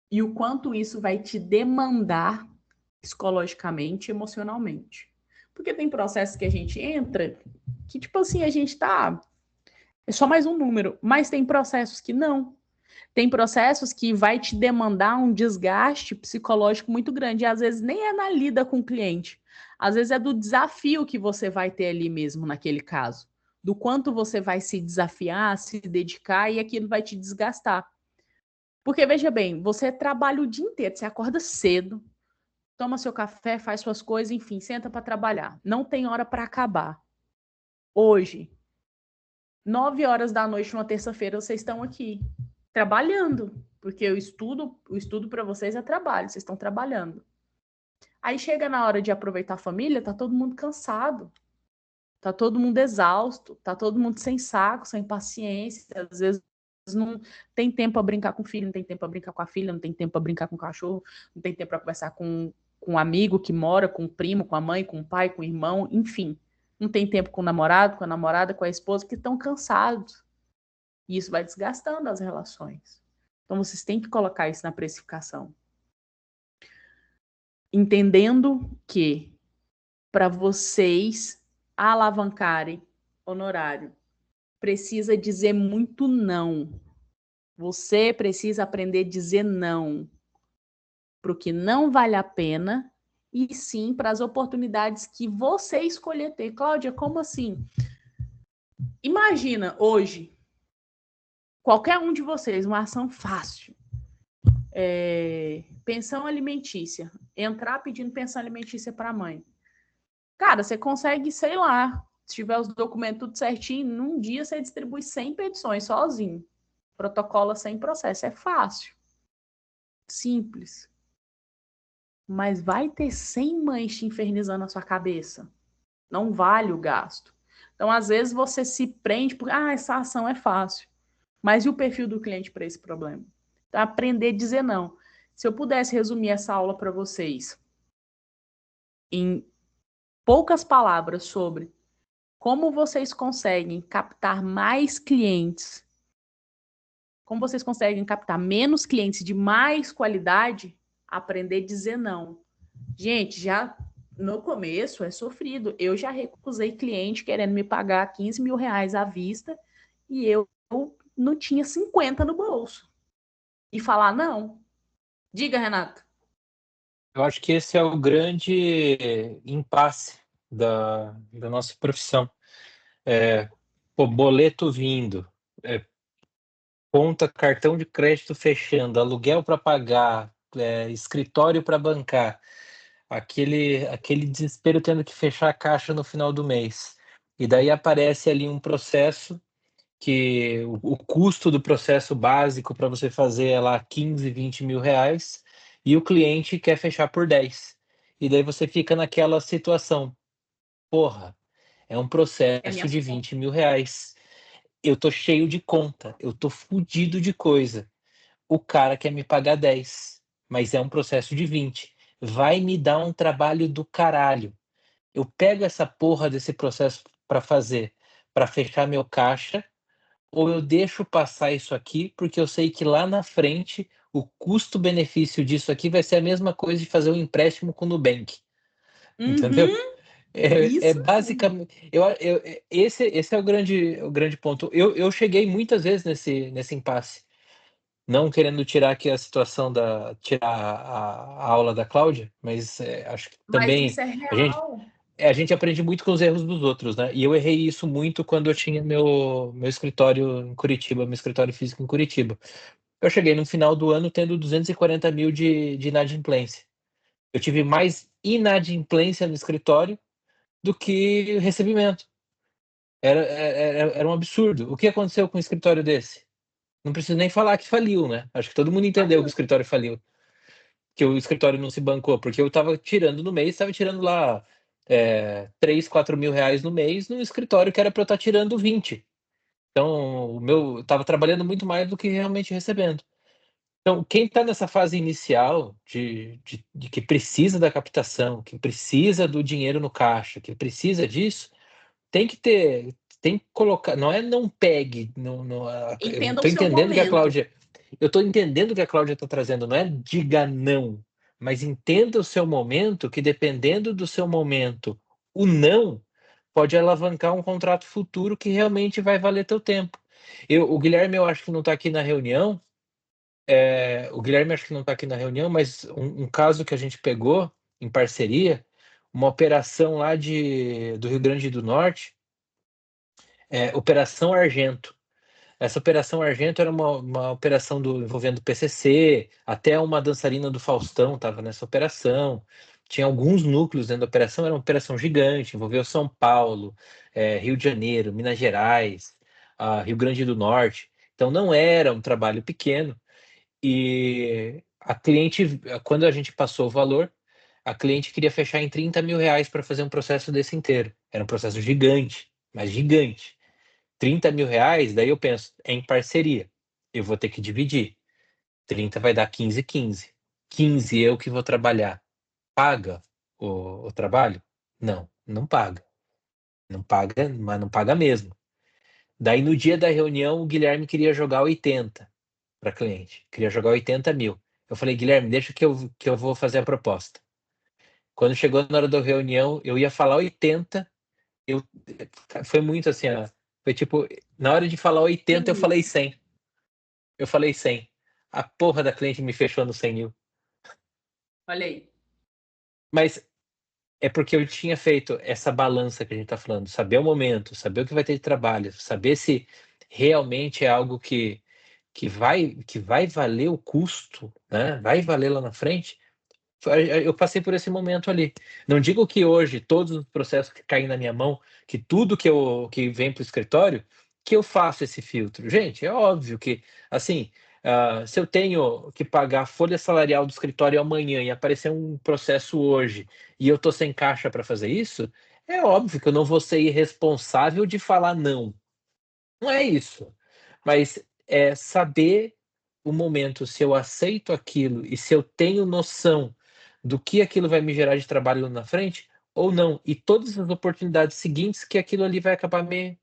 E o quanto isso vai te demandar psicologicamente, emocionalmente. Porque tem processos que a gente entra que, tipo assim, a gente tá É só mais um número. Mas tem processos que não. Tem processos que vai te demandar um desgaste psicológico muito grande. E às vezes nem é na lida com o cliente. Às vezes é do desafio que você vai ter ali mesmo, naquele caso. Do quanto você vai se desafiar, se dedicar, e aquilo vai te desgastar. Porque, veja bem, você trabalha o dia inteiro, você acorda cedo, toma seu café, faz suas coisas, enfim, senta para trabalhar. Não tem hora para acabar. Hoje, 9 horas da noite, numa terça-feira, vocês estão aqui trabalhando, porque o estudo para vocês é trabalho, vocês estão trabalhando. Aí chega na hora de aproveitar a família, tá todo mundo cansado, tá todo mundo exausto, tá todo mundo sem saco, sem paciência, às vezes não tem tempo para brincar com o filho, não tem tempo para brincar com a filha, não tem tempo para brincar com o cachorro, não tem tempo para conversar com um amigo que mora, com o primo, com a mãe, com o pai, com o irmão, enfim. Não tem tempo com o namorado, com a namorada, com a esposa, que estão cansados. E isso vai desgastando as relações. Então, vocês têm que colocar isso na precificação. Entendendo que, para vocês alavancarem honorário, precisa dizer muito não. Você precisa aprender a dizer não para o que não vale a pena e sim para as oportunidades que você escolher ter. Cláudia, como assim? Imagina hoje, qualquer um de vocês, uma ação fácil. Pensão alimentícia. Entrar pedindo pensão alimentícia para a mãe. Cara, você consegue, sei lá, se tiver os documentos tudo certinho, num dia você distribui 100 petições sozinho. Protocola sem processo. É fácil. Simples. Mas vai ter 100 mães te infernizando na sua cabeça. Não vale o gasto. Então, às vezes, você se prende por, essa ação é fácil. Mas e o perfil do cliente para esse problema? Então, aprender a dizer não. Se eu pudesse resumir essa aula para vocês em poucas palavras sobre como vocês conseguem captar mais clientes, como vocês conseguem captar menos clientes de mais qualidade, aprender a dizer não. Gente, já no começo é sofrido. Eu já recusei cliente querendo me pagar 15 mil reais à vista e eu não tinha 50 no bolso. E falar não. Diga, Renato. Eu acho que esse é o grande impasse da nossa profissão. Boleto vindo, conta, cartão de crédito fechando, aluguel para pagar, escritório para bancar, aquele desespero tendo que fechar a caixa no final do mês. E daí aparece ali um processo que o custo do processo básico para você fazer é lá 15, 20 mil reais e o cliente quer fechar por 10. E daí você fica naquela situação, porra, é um É processo minhas de contas. 20 mil reais. Eu tô cheio de conta, eu tô fudido de coisa. O cara quer me pagar 10, mas é um processo de 20. Vai me dar um trabalho do caralho. Eu pego essa porra desse processo para fazer, para fechar meu caixa, ou eu deixo passar isso aqui, porque eu sei que lá na frente o custo-benefício disso aqui vai ser a mesma coisa de fazer um empréstimo com o Nubank, entendeu? Uhum, É isso mesmo. basicamente. Esse é o grande ponto. Eu cheguei muitas vezes nesse impasse. Não querendo tirar aqui a situação tirar a aula da Cláudia, mas acho que Mas também isso é a gente, real. a gente aprende muito com os erros dos outros, né? E eu errei isso muito quando eu tinha meu escritório em Curitiba, meu escritório físico em Curitiba. Eu cheguei no final do ano tendo 240 mil de inadimplência. Eu tive mais inadimplência no escritório do que recebimento. Era um absurdo. O que aconteceu com um escritório desse? Não preciso nem falar que faliu, né? Acho que todo mundo entendeu que o escritório faliu, que o escritório não se bancou, porque eu estava tirando no mês, estava tirando lá 3, 4 mil reais no mês no escritório que era para eu estar tirando 20. Então, eu estava trabalhando muito mais do que realmente recebendo. Então, quem está nessa fase inicial de que precisa da captação, que precisa do dinheiro no caixa, que precisa disso, tem que ter, tem que colocar, não é não pegue, eu Entenda o estou seu entendendo que a momento. Cláudia, eu estou entendendo o que a Cláudia está trazendo, não é diga não, mas entenda o seu momento, que dependendo do seu momento, o não pode alavancar um contrato futuro que realmente vai valer teu tempo. O Guilherme, eu acho que não está aqui na reunião. O Guilherme acho que não está aqui na reunião, mas um caso que a gente pegou em parceria, uma operação lá do Rio Grande do Norte, Operação Argento. Essa Operação Argento era uma operação envolvendo PCC, até uma dançarina do Faustão estava nessa operação. Tinha alguns núcleos dentro da operação, era uma operação gigante, envolveu São Paulo, Rio de Janeiro, Minas Gerais, Rio Grande do Norte. Então não era um trabalho pequeno. E a cliente, quando a gente passou o valor, a cliente queria fechar em R$ 30.000 para fazer um processo desse inteiro. Era um processo gigante, mas gigante. R$ 30.000, daí eu penso, é em parceria. Eu vou ter que dividir. 30 vai dar 15, 15. 15 eu que vou trabalhar. Paga o trabalho? Não, não paga. Não paga, mas não paga mesmo. Daí no dia da reunião, o Guilherme queria jogar 80 para cliente. Queria jogar 80 mil. Eu falei, Guilherme, deixa que eu vou fazer a proposta. Quando chegou na hora da reunião, eu ia falar 80, eu, foi muito assim, foi tipo, na hora de falar 80, eu falei 100. Eu falei 100. A porra da cliente me fechou no 100 mil. Olha aí. Mas é porque eu tinha feito essa balança que a gente tá falando, saber o momento, saber o que vai ter de trabalho, saber se realmente é algo que vai valer o custo, né? Vai valer lá na frente. Eu passei por esse momento ali. Não digo que hoje todos os processos que caem na minha mão, que tudo que vem para o escritório, que eu faço esse filtro. Gente, é óbvio que, assim, se eu tenho que pagar a folha salarial do escritório amanhã e aparecer um processo hoje e eu tô sem caixa para fazer isso, é óbvio que eu não vou ser irresponsável de falar não. Não é isso. Mas é saber o momento, se eu aceito aquilo e se eu tenho noção do que aquilo vai me gerar de trabalho lá na frente ou não. E todas as oportunidades seguintes que aquilo ali vai acabar me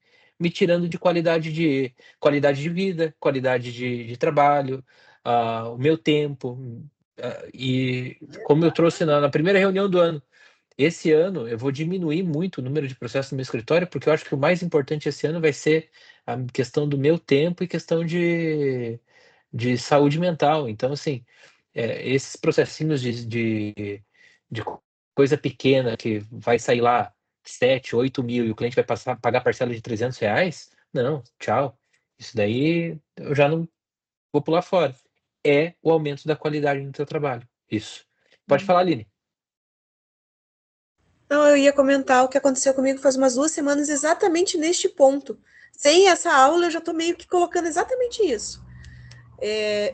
tirando de qualidade de vida, qualidade de trabalho, o meu tempo. E como eu trouxe na primeira reunião do ano, esse ano eu vou diminuir muito o número de processos no meu escritório, porque eu acho que o mais importante esse ano vai ser a questão do meu tempo e questão de saúde mental. Então, assim, esses processinhos de coisa pequena que vai sair lá 7, 8 mil e o cliente vai pagar parcela de R$ 300, não, tchau. Isso daí eu já não vou pular fora. É o aumento da qualidade no teu trabalho. Isso. Pode falar, Aline. Não, eu ia comentar o que aconteceu comigo faz umas 2 semanas, exatamente neste ponto. Sem essa aula, eu já estou meio que colocando exatamente isso.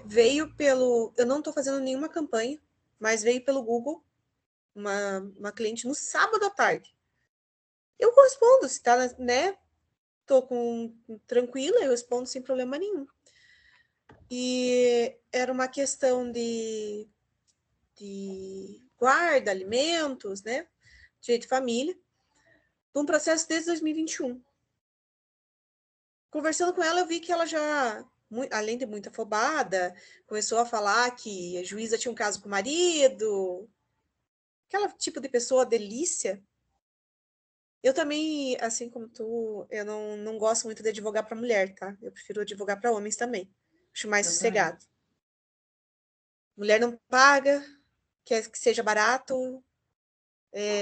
Veio pelo... Eu não estou fazendo nenhuma campanha, mas veio pelo Google, uma cliente no sábado à tarde. Eu respondo, se tá, né? Tô tranquila, eu respondo sem problema nenhum. E era uma questão de guarda, alimentos, né? Direito de família, um processo desde 2021. Conversando com ela, eu vi que ela já, além de muito afobada, começou a falar que a juíza tinha um caso com o marido, aquela tipo de pessoa delícia. Eu também, assim como tu, eu não gosto muito de advogar para mulher, tá? Eu prefiro advogar para homens também. Acho mais sossegado. Mulher não paga, quer que seja barato,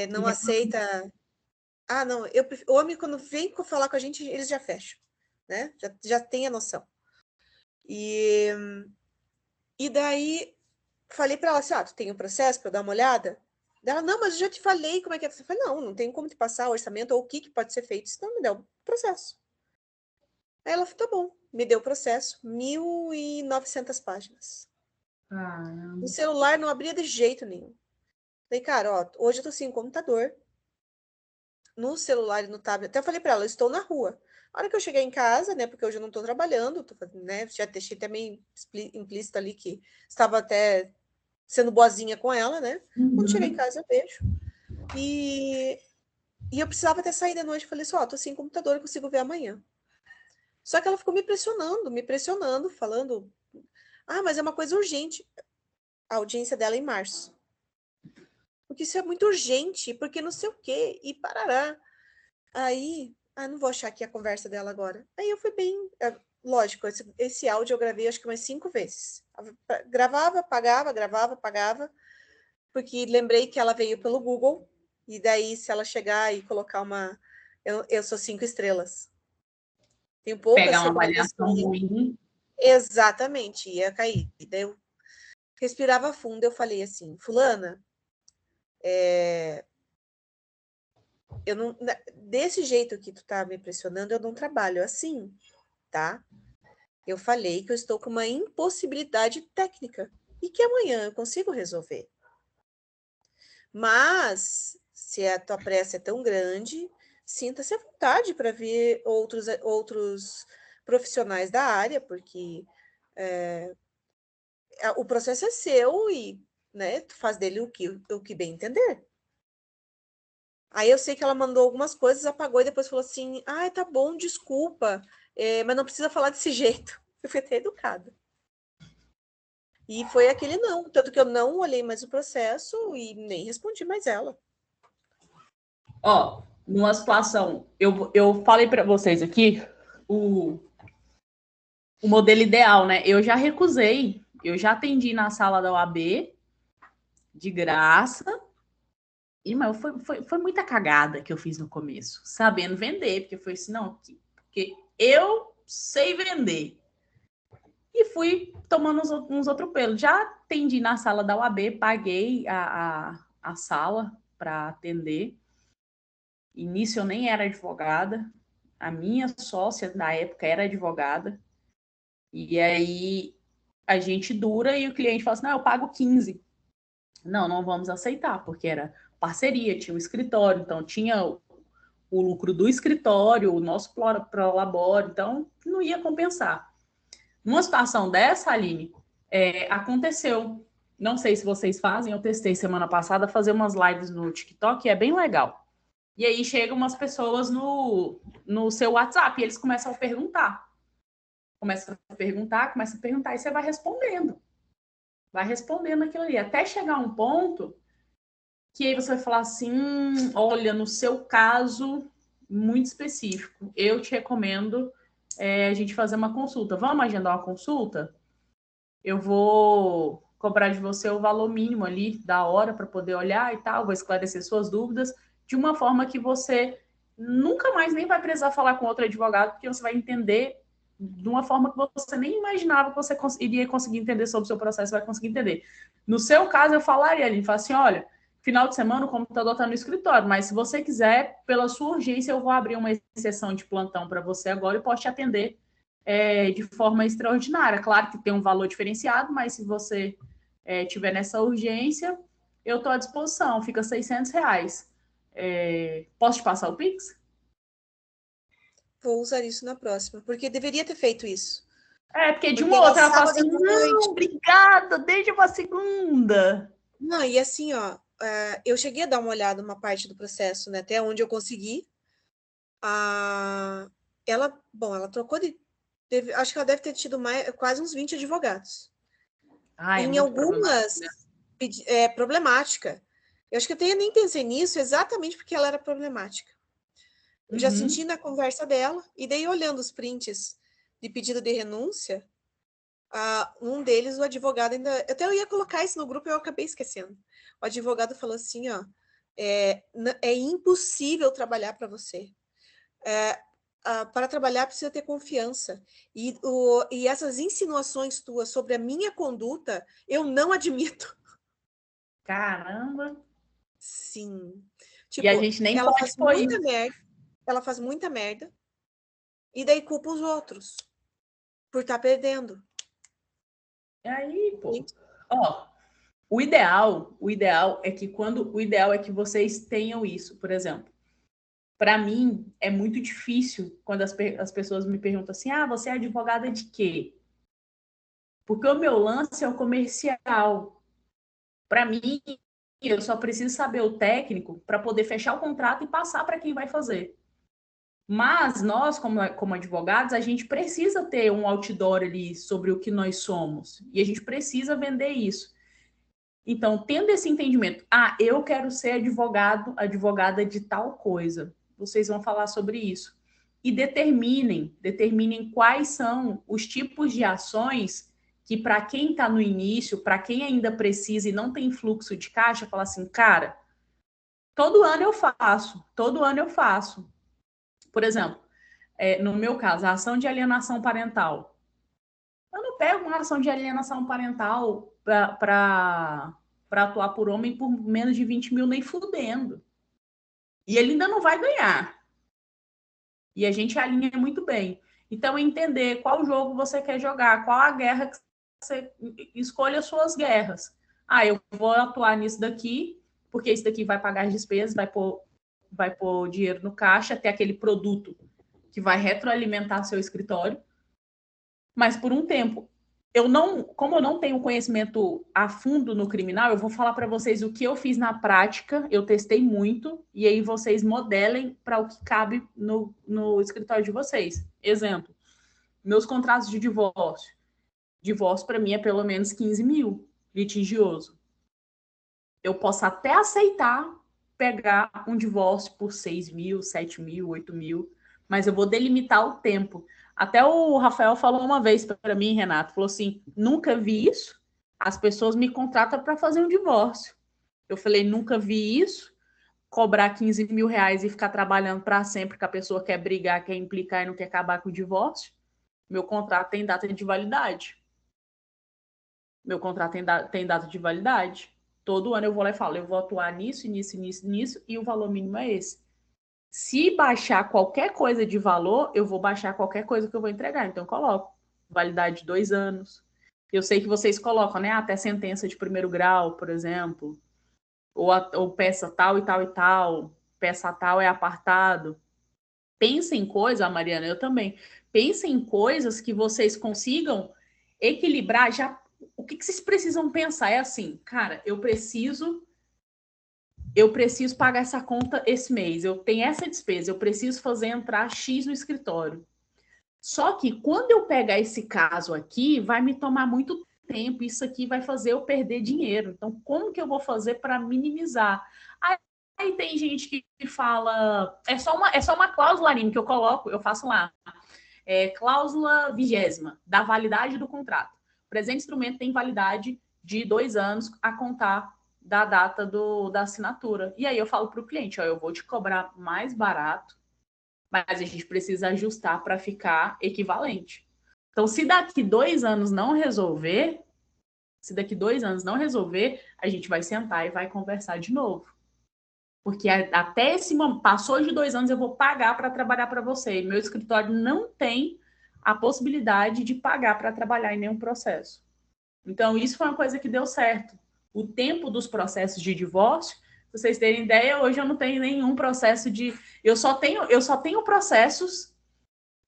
não aceita. Ah, não, o homem, quando vem falar com a gente, eles já fecham, né? Já tem a noção. E daí, falei para ela assim, tu tem um processo para eu dar uma olhada? Ela, não, mas eu já te falei como é que é. Eu falei, não tem como te passar o orçamento ou o que pode ser feito, senão me dá o processo. Aí ela falou, tá bom, me deu o processo, 1.900 páginas. O celular não abria de jeito nenhum. Falei, cara, hoje eu tô sem computador, no celular e no tablet. Até eu falei para ela, eu estou na rua. A hora que eu cheguei em casa, né, porque hoje eu não estou trabalhando, né, já deixei também implícito ali que estava até sendo boazinha com ela, né? Quando chegar em casa, eu vejo. E eu precisava até sair da noite. Falei assim, tô sem computador, eu consigo ver amanhã. Só que ela ficou me pressionando, falando, mas é uma coisa urgente. A audiência dela é em março. Porque isso é muito urgente, porque não sei o quê, e parará. Aí, não vou achar aqui a conversa dela agora. Aí eu fui bem, lógico, esse áudio eu gravei acho que umas 5 vezes. Gravava, apagava, gravava, apagava, porque lembrei que ela veio pelo Google, e daí se ela chegar e colocar uma... Eu sou 5 estrelas. Tenho poucas Pegar uma avaliação recomendações. ruim. Exatamente, ia cair. E daí eu respirava fundo, eu falei assim, fulana, eu não, desse jeito que tu tá me pressionando, eu não trabalho assim, tá? Eu falei que eu estou com uma impossibilidade técnica e que amanhã eu consigo resolver. Mas, se a tua pressa é tão grande, sinta-se à vontade para ver outros profissionais da área, porque o processo é seu e, né, tu faz dele o que bem entender. Aí eu sei que ela mandou algumas coisas, apagou e depois falou assim, tá bom, desculpa, mas não precisa falar desse jeito. Eu fui até educada. E foi aquele não, tanto que eu não olhei mais o processo e nem respondi mais ela. Ó, numa situação, eu falei para vocês aqui o modelo ideal, né? Eu já recusei, eu já atendi na sala da OAB de graça. E, mas foi muita cagada que eu fiz no começo, sabendo vender, porque foi assim, não, porque eu sei vender. E fui tomando uns atropelos. Já atendi na sala da UAB, paguei a sala para atender. Início eu nem era advogada, a minha sócia na época era advogada. E aí a gente dura e o cliente fala assim, não, eu pago 15. Não vamos aceitar, porque era parceria, tinha um escritório, então tinha o lucro do escritório, o nosso prolabore, então não ia compensar. Numa situação dessa, Aline, aconteceu. Não sei se vocês fazem, eu testei semana passada fazer umas lives no TikTok, e é bem legal. E aí chegam umas pessoas no seu WhatsApp e eles começam a perguntar. Começa a perguntar, e você vai respondendo. Vai respondendo aquilo ali. Até chegar um ponto que aí você vai falar assim, olha, no seu caso muito específico, eu te recomendo a gente fazer uma consulta. Vamos agendar uma consulta? Eu vou cobrar de você o valor mínimo ali da hora para poder olhar e tal, vou esclarecer suas dúvidas de uma forma que você nunca mais nem vai precisar falar com outro advogado, porque você vai entender de uma forma que você nem imaginava que você iria conseguir entender sobre o seu processo, vai conseguir entender. No seu caso, eu falaria ali, falo assim, olha, final de semana o computador está no escritório, mas se você quiser, pela sua urgência, eu vou abrir uma exceção de plantão para você agora e posso te atender de forma extraordinária. Claro que tem um valor diferenciado, mas se você tiver nessa urgência, eu estou à disposição, fica R$600. Posso te passar o Pix? Vou usar isso na próxima, porque deveria ter feito isso. Porque de Porque uma era outra ela fala sábado assim, à noite. não, obrigada, deixa pra segunda. Não, e assim, ó, eu cheguei a dar uma olhada numa parte do processo, né, até onde eu consegui. Ela trocou acho que ela deve ter tido quase uns 20 advogados. É Em muito algumas, problemática. Eu acho que eu até nem pensei nisso exatamente porque ela era problemática. Eu já senti na conversa dela, e daí olhando os prints de pedido de renúncia, um deles, o advogado ainda... Até eu ia colocar isso no grupo e eu acabei esquecendo. O advogado falou assim, ó, é impossível trabalhar para você. Para trabalhar precisa ter confiança. E essas insinuações tuas sobre a minha conduta, eu não admito. Caramba. Sim. E a Tipo, gente nem ela pode faz pôr muita isso. merda, ela faz muita merda, e daí culpa os outros por estar perdendo. E aí, pô. Ó, o ideal é que o ideal é que vocês tenham isso, por exemplo. Para mim, é muito difícil quando as pessoas me perguntam assim: você é advogada de quê? Porque o meu lance é o comercial. Para mim, eu só preciso saber o técnico para poder fechar o contrato e passar para quem vai fazer. Mas nós, como advogados, a gente precisa ter um outdoor ali sobre o que nós somos. E a gente precisa vender isso. Então, tendo esse entendimento, eu quero ser advogada de tal coisa. vocês vão falar sobre isso. E determinem quais são os tipos de ações que, para quem está no início, para quem ainda precisa e não tem fluxo de caixa, fala assim, cara, todo ano eu faço. Por exemplo, no meu caso, a ação de alienação parental. Eu não pego uma ação de alienação parental para atuar por homem por menos de 20 mil nem fudendo. E ele ainda não vai ganhar. E a gente alinha muito bem. Então, entender qual jogo você quer jogar, qual a guerra que você escolha as suas guerras. Eu vou atuar nisso daqui, porque isso daqui vai pagar as despesas, vai pôr dinheiro no caixa, ter aquele produto que vai retroalimentar seu escritório. Mas por um tempo, como eu não tenho conhecimento a fundo no criminal, eu vou falar para vocês o que eu fiz na prática, eu testei muito, e aí vocês modelem para o que cabe no escritório de vocês. Exemplo, meus contratos de divórcio. Divórcio, para mim, é pelo menos 15 mil, litigioso. Eu posso até aceitar pegar um divórcio por 6 mil, 7 mil, 8 mil, mas eu vou delimitar o tempo. Até o Rafael falou uma vez para mim, Renato, falou assim, nunca vi isso, as pessoas me contratam para fazer um divórcio. Eu falei, nunca vi isso, cobrar 15 mil reais e ficar trabalhando para sempre, que a pessoa quer brigar, quer implicar e não quer acabar com o divórcio. Meu contrato tem data de validade. Tem data de validade. Todo ano eu vou lá e falo, eu vou atuar nisso, e o valor mínimo é esse. Se baixar qualquer coisa de valor, eu vou baixar qualquer coisa que eu vou entregar. Então, eu coloco validade de 2 anos. Eu sei que vocês colocam, né? Até sentença de primeiro grau, por exemplo. Ou peça tal e tal e tal. Peça tal é apartado. Pensem em coisas, Mariana, eu também. Pensem em coisas que vocês consigam equilibrar. O que vocês precisam pensar? É assim, cara, eu preciso pagar essa conta esse mês, eu tenho essa despesa, eu preciso fazer entrar X no escritório. Só que quando eu pegar esse caso aqui, vai me tomar muito tempo, isso aqui vai fazer eu perder dinheiro. Então, como que eu vou fazer para minimizar? Aí tem gente que fala, é só uma cláusula, Aline, que eu coloco, eu faço lá. Cláusula 20ª, da validade do contrato. O presente instrumento tem validade de 2 anos a contar da data da assinatura. E aí eu falo para o cliente, eu vou te cobrar mais barato, mas a gente precisa ajustar para ficar equivalente. Então, se daqui 2 anos não resolver, a gente vai sentar e vai conversar de novo. Porque até esse momento, passou de 2 anos, eu vou pagar para trabalhar para você. E meu escritório não tem a possibilidade de pagar para trabalhar em nenhum processo. Então, isso foi uma coisa que deu certo. O tempo dos processos de divórcio, pra vocês terem ideia, hoje eu não tenho nenhum processo de... Eu só tenho processos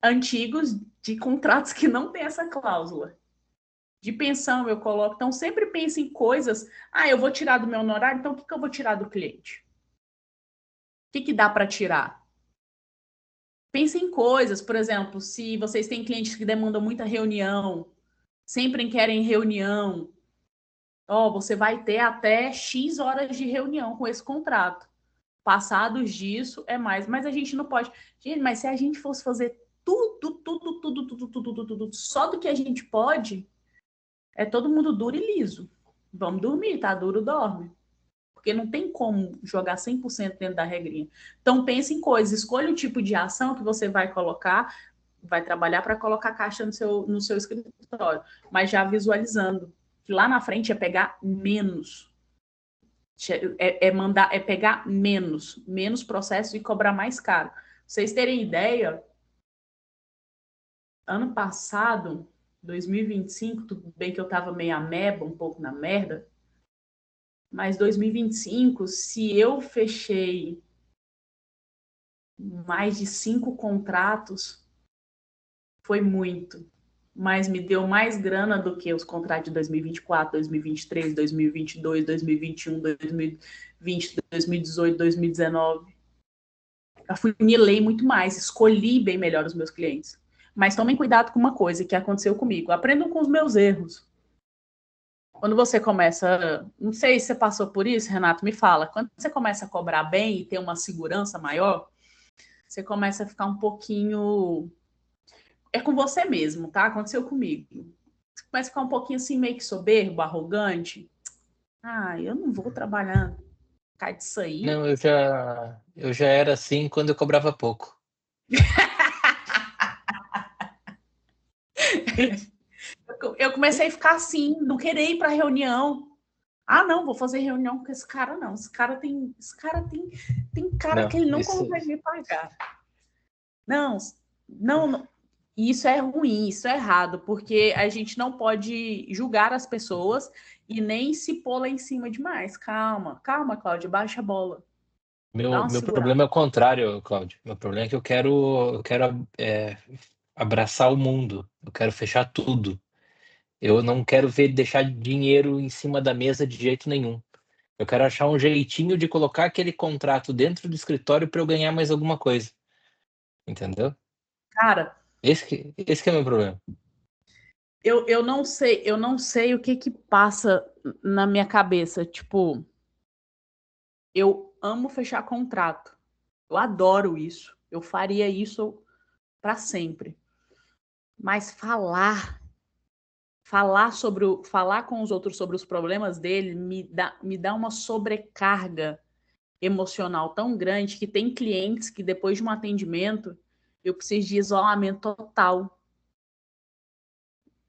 antigos de contratos que não tem essa cláusula. De pensão eu coloco. Então, sempre pense em coisas... eu vou tirar do meu honorário, então o que eu vou tirar do cliente? O que dá para tirar? Pense em coisas, por exemplo, se vocês têm clientes que demandam muita reunião, sempre querem reunião, você vai ter até X horas de reunião com esse contrato. Passados disso, é mais. Mas a gente não pode... Gente, mas se a gente fosse fazer tudo, só do que a gente pode, todo mundo duro e liso. Vamos dormir, tá? Duro, dorme. Porque não tem como jogar 100% dentro da regrinha. Então, pense em coisas. Escolha o tipo de ação que você vai colocar, vai trabalhar para colocar caixa no seu escritório, mas já visualizando que lá na frente é pegar menos. É pegar menos processo e cobrar mais caro. Pra vocês terem ideia, ano passado, 2025, tudo bem que eu estava meio ameba, um pouco na merda, mas 2025, se eu fechei mais de 5 contratos, foi muito. Mas me deu mais grana do que os contratos de 2024, 2023, 2022, 2021, 2020, 2018, 2019. Eu afunilei muito mais, escolhi bem melhor os meus clientes. Mas tomem cuidado com uma coisa que aconteceu comigo. Aprendam com os meus erros. Quando você começa... Não sei se você passou por isso, Renato, me fala. Quando você começa a cobrar bem e ter uma segurança maior, você começa a ficar um pouquinho... É com você mesmo, tá? Aconteceu comigo. Você começa a ficar um pouquinho assim, meio que soberbo, arrogante. Ah, eu não vou trabalhar, cai disso aí. Não, eu já era assim quando eu cobrava pouco. Eu comecei a ficar assim, não querer ir para reunião. Ah, não, vou fazer reunião com esse cara, não. Tem cara que Não, ele não isso, consegue me pagar. Não, não. Isso é ruim, isso é errado, porque a gente não pode julgar as pessoas e nem se pôr lá em cima demais. Calma, calma, Cláudia, baixa a bola. Dá uma meu segurada. problema é o contrário, Cláudio. Meu problema é que eu quero abraçar o mundo. Eu quero fechar tudo. Eu não quero ver deixar dinheiro em cima da mesa de jeito nenhum. Eu quero achar um jeitinho de colocar aquele contrato dentro do escritório para eu ganhar mais alguma coisa. Entendeu? Cara, Esse que é o meu problema. eu não sei o que que passa na minha cabeça. Tipo, eu amo fechar contrato. Eu adoro isso. Eu faria isso para sempre. Mas falar com os outros sobre os problemas dele me dá uma sobrecarga emocional tão grande que tem clientes que depois de um atendimento eu preciso de isolamento total.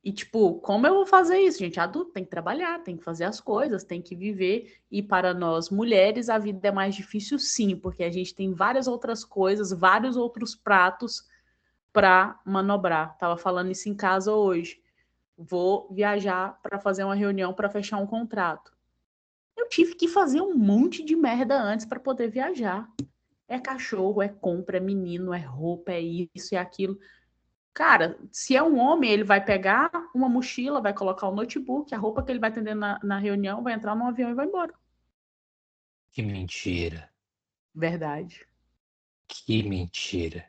E, tipo, como eu vou fazer isso, gente? Adulto tem que trabalhar, tem que fazer as coisas, tem que viver. E para nós mulheres, a vida é mais difícil, sim, porque a gente tem várias outras coisas, vários outros pratos para manobrar. Tava falando isso em casa hoje. Vou viajar para fazer uma reunião para fechar um contrato. Eu tive que fazer um monte de merda antes para poder viajar. É cachorro, é compra, é menino, é roupa, é isso, é aquilo. Cara, se é um homem, ele vai pegar uma mochila, vai colocar o notebook, a roupa que ele vai atender na reunião, vai entrar no avião e vai embora. Que mentira. Verdade. Que mentira.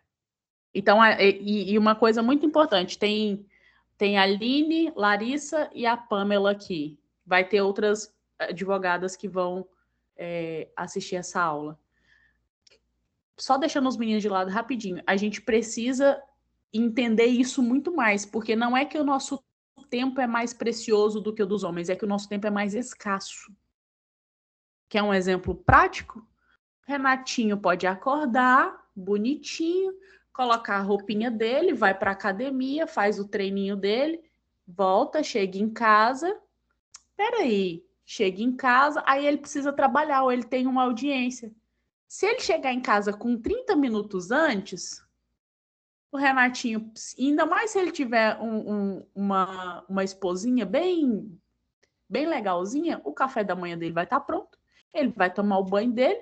Então, e uma coisa muito importante, tem a Aline, Larissa e a Pamela aqui. Vai ter outras advogadas que vão assistir essa aula. Só deixando os meninos de lado rapidinho, a gente precisa entender isso muito mais, porque não é que o nosso tempo é mais precioso do que o dos homens, é que o nosso tempo é mais escasso. Quer um exemplo prático? Renatinho pode acordar bonitinho, colocar a roupinha dele, vai para a academia, faz o treininho dele, volta, chega em casa. Peraí, chega em casa, aí ele precisa trabalhar ou ele tem uma audiência. Se ele chegar em casa com 30 minutos antes, o Renatinho, ainda mais se ele tiver uma esposinha bem legalzinha, o café da manhã dele vai estar pronto, ele vai tomar o banho dele,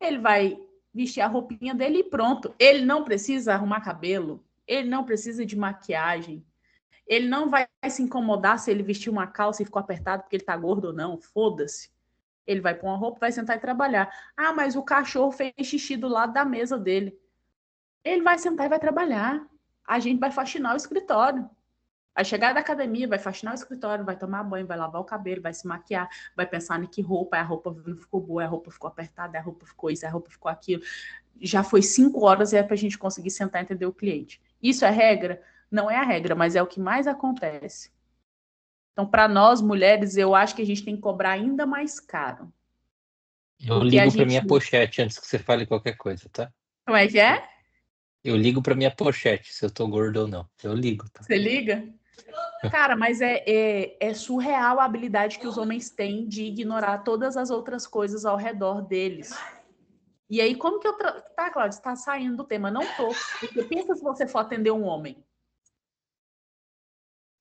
ele vai vestir a roupinha dele e pronto. Ele não precisa arrumar cabelo, ele não precisa de maquiagem, ele não vai se incomodar se ele vestir uma calça e ficou apertado porque ele tá gordo ou não, foda-se. Ele vai pôr uma roupa, vai sentar e trabalhar. Ah, mas o cachorro fez xixi do lado da mesa dele. Ele vai sentar e vai trabalhar. A gente vai faxinar o escritório. Vai chegar da academia, vai faxinar o escritório, vai tomar banho, vai lavar o cabelo, vai se maquiar, vai pensar em que roupa, a roupa não ficou boa, a roupa ficou apertada, a roupa ficou isso, a roupa ficou aquilo. Já foi 5 horas e é para a gente conseguir sentar e entender o cliente. Isso é regra? Não é a regra, mas é o que mais acontece. Então, para nós, mulheres, eu acho que a gente tem que cobrar ainda mais caro. Eu Porque a ligo para minha gente... pochete antes que você fale qualquer coisa, tá? Como é que é? Eu ligo para minha pochete se eu tô gordo ou não. Eu ligo, tá? Você liga? Cara, mas é surreal a habilidade que os homens têm de ignorar todas as outras coisas ao redor deles. E aí, como que eu... Tá, Cláudia, você tá saindo do tema. Não tô. Porque pensa se você for atender um homem.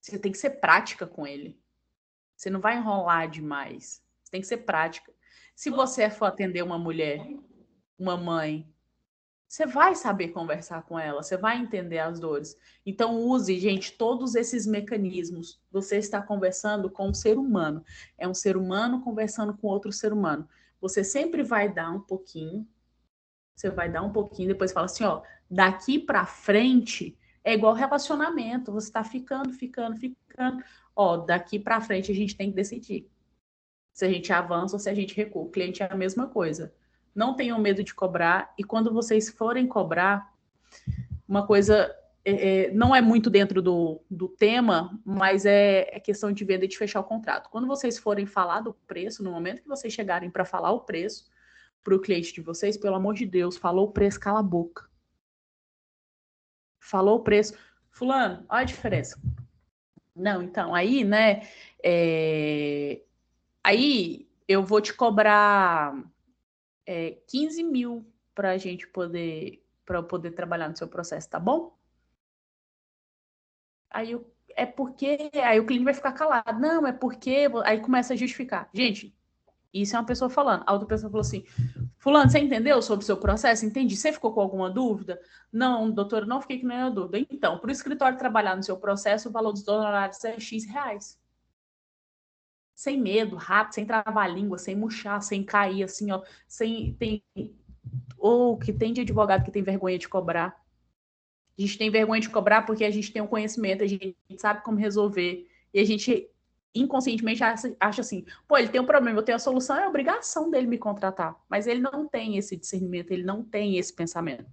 Você tem que ser prática com ele. Você não vai enrolar demais. Você tem que ser prática. Se você for atender uma mulher, uma mãe, você vai saber conversar com ela, você vai entender as dores. Então, use, gente, todos esses mecanismos. Você está conversando com um ser humano. É um ser humano conversando com outro ser humano. Você sempre vai dar um pouquinho, você vai dar um pouquinho, depois fala assim, ó, daqui para frente é igual relacionamento, você está ficando. Ó, daqui para frente a gente tem que decidir se a gente avança ou se a gente recua. O cliente é a mesma coisa. não tenham medo de cobrar, e quando vocês forem cobrar, uma coisa não é muito dentro do tema, mas é questão de venda e de fechar o contrato. Quando vocês forem falar do preço, no momento que vocês chegarem para falar o preço para o cliente de vocês, pelo amor de Deus, falou o preço, cala a boca. Falou o preço. Fulano, olha a diferença. Não, então, aí, né, aí eu vou te cobrar 15 mil para a gente para eu poder trabalhar no seu processo, tá bom? Aí aí o cliente vai ficar calado. Não, é porque. Aí começa a justificar. Gente, isso é uma pessoa falando. A outra pessoa falou assim: Fulano, você entendeu sobre o seu processo? Entendi. Você ficou com alguma dúvida? Não, doutora, não fiquei com nenhuma dúvida. Então, para o escritório trabalhar no seu processo, o valor dos honorários é X reais. Sem medo, rápido, sem travar a língua, sem murchar, sem cair, assim, ó. Ou que tem de advogado que tem vergonha de cobrar. A gente tem vergonha de cobrar porque a gente tem um conhecimento, a gente sabe como resolver, e a gente inconscientemente acha assim, pô, ele tem um problema, eu tenho a solução, é a obrigação dele me contratar. Mas ele não tem esse discernimento, ele não tem esse pensamento.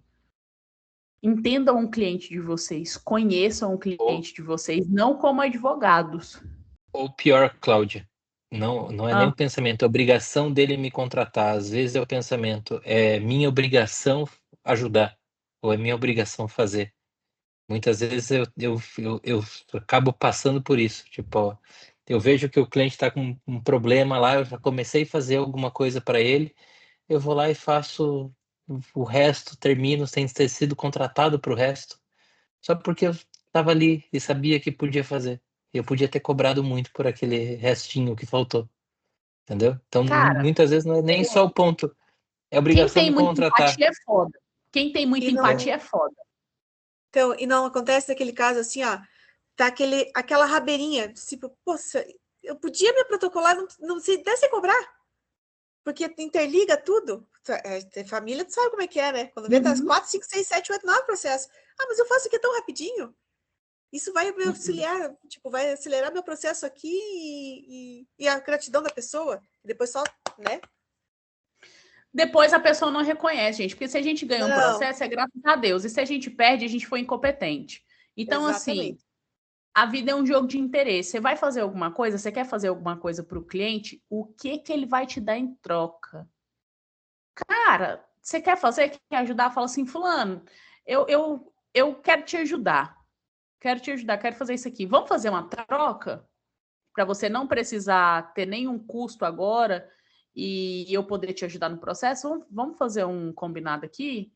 Entendam o cliente de vocês, conheçam o cliente de vocês, não como advogados. Ou pior, Cláudia, não é nem o pensamento, é a obrigação dele me contratar. Às vezes é o pensamento, é minha obrigação ajudar, ou é minha obrigação fazer. Muitas vezes eu acabo passando por isso. Tipo, ó, eu vejo que o cliente está com um problema lá, eu já comecei a fazer alguma coisa para ele, eu vou lá e faço o resto, termino sem ter sido contratado para o resto, só porque eu estava ali e sabia que podia fazer. Eu podia ter cobrado muito por aquele restinho que faltou, entendeu? Então, Cara, muitas vezes não é nem só o ponto, é a quem obrigação tem me muita contratar. empatia é foda. Quem tem muita E não, empatia é foda. então, e não acontece aquele caso assim, ó, tá aquela rabeirinha, tipo, poxa, eu podia me protocolar, não se desse cobrar, porque interliga tudo. Família, tu sabe como é que é, né? Quando vê, tá as 4, 5, 6, 7, 8, 9 processos. Ah, mas eu faço aqui tão rapidinho. Isso vai me auxiliar, tipo, vai acelerar meu processo aqui e a gratidão da pessoa. Depois só, né? Depois a pessoa não reconhece, gente, porque se a gente ganha um Não, processo, é graças a Deus. E se a gente perde, a gente foi incompetente. Então, assim, exatamente. a vida é um jogo de interesse. Você vai fazer alguma coisa, você quer fazer alguma coisa para o cliente, o que que ele vai te dar em troca? Cara, você quer fazer, quer ajudar, fala assim, fulano, eu quero te ajudar. Quero te ajudar, quero fazer isso aqui. Vamos fazer uma troca? Para você não precisar ter nenhum custo agora e eu poder te ajudar no processo, vamos fazer um combinado aqui?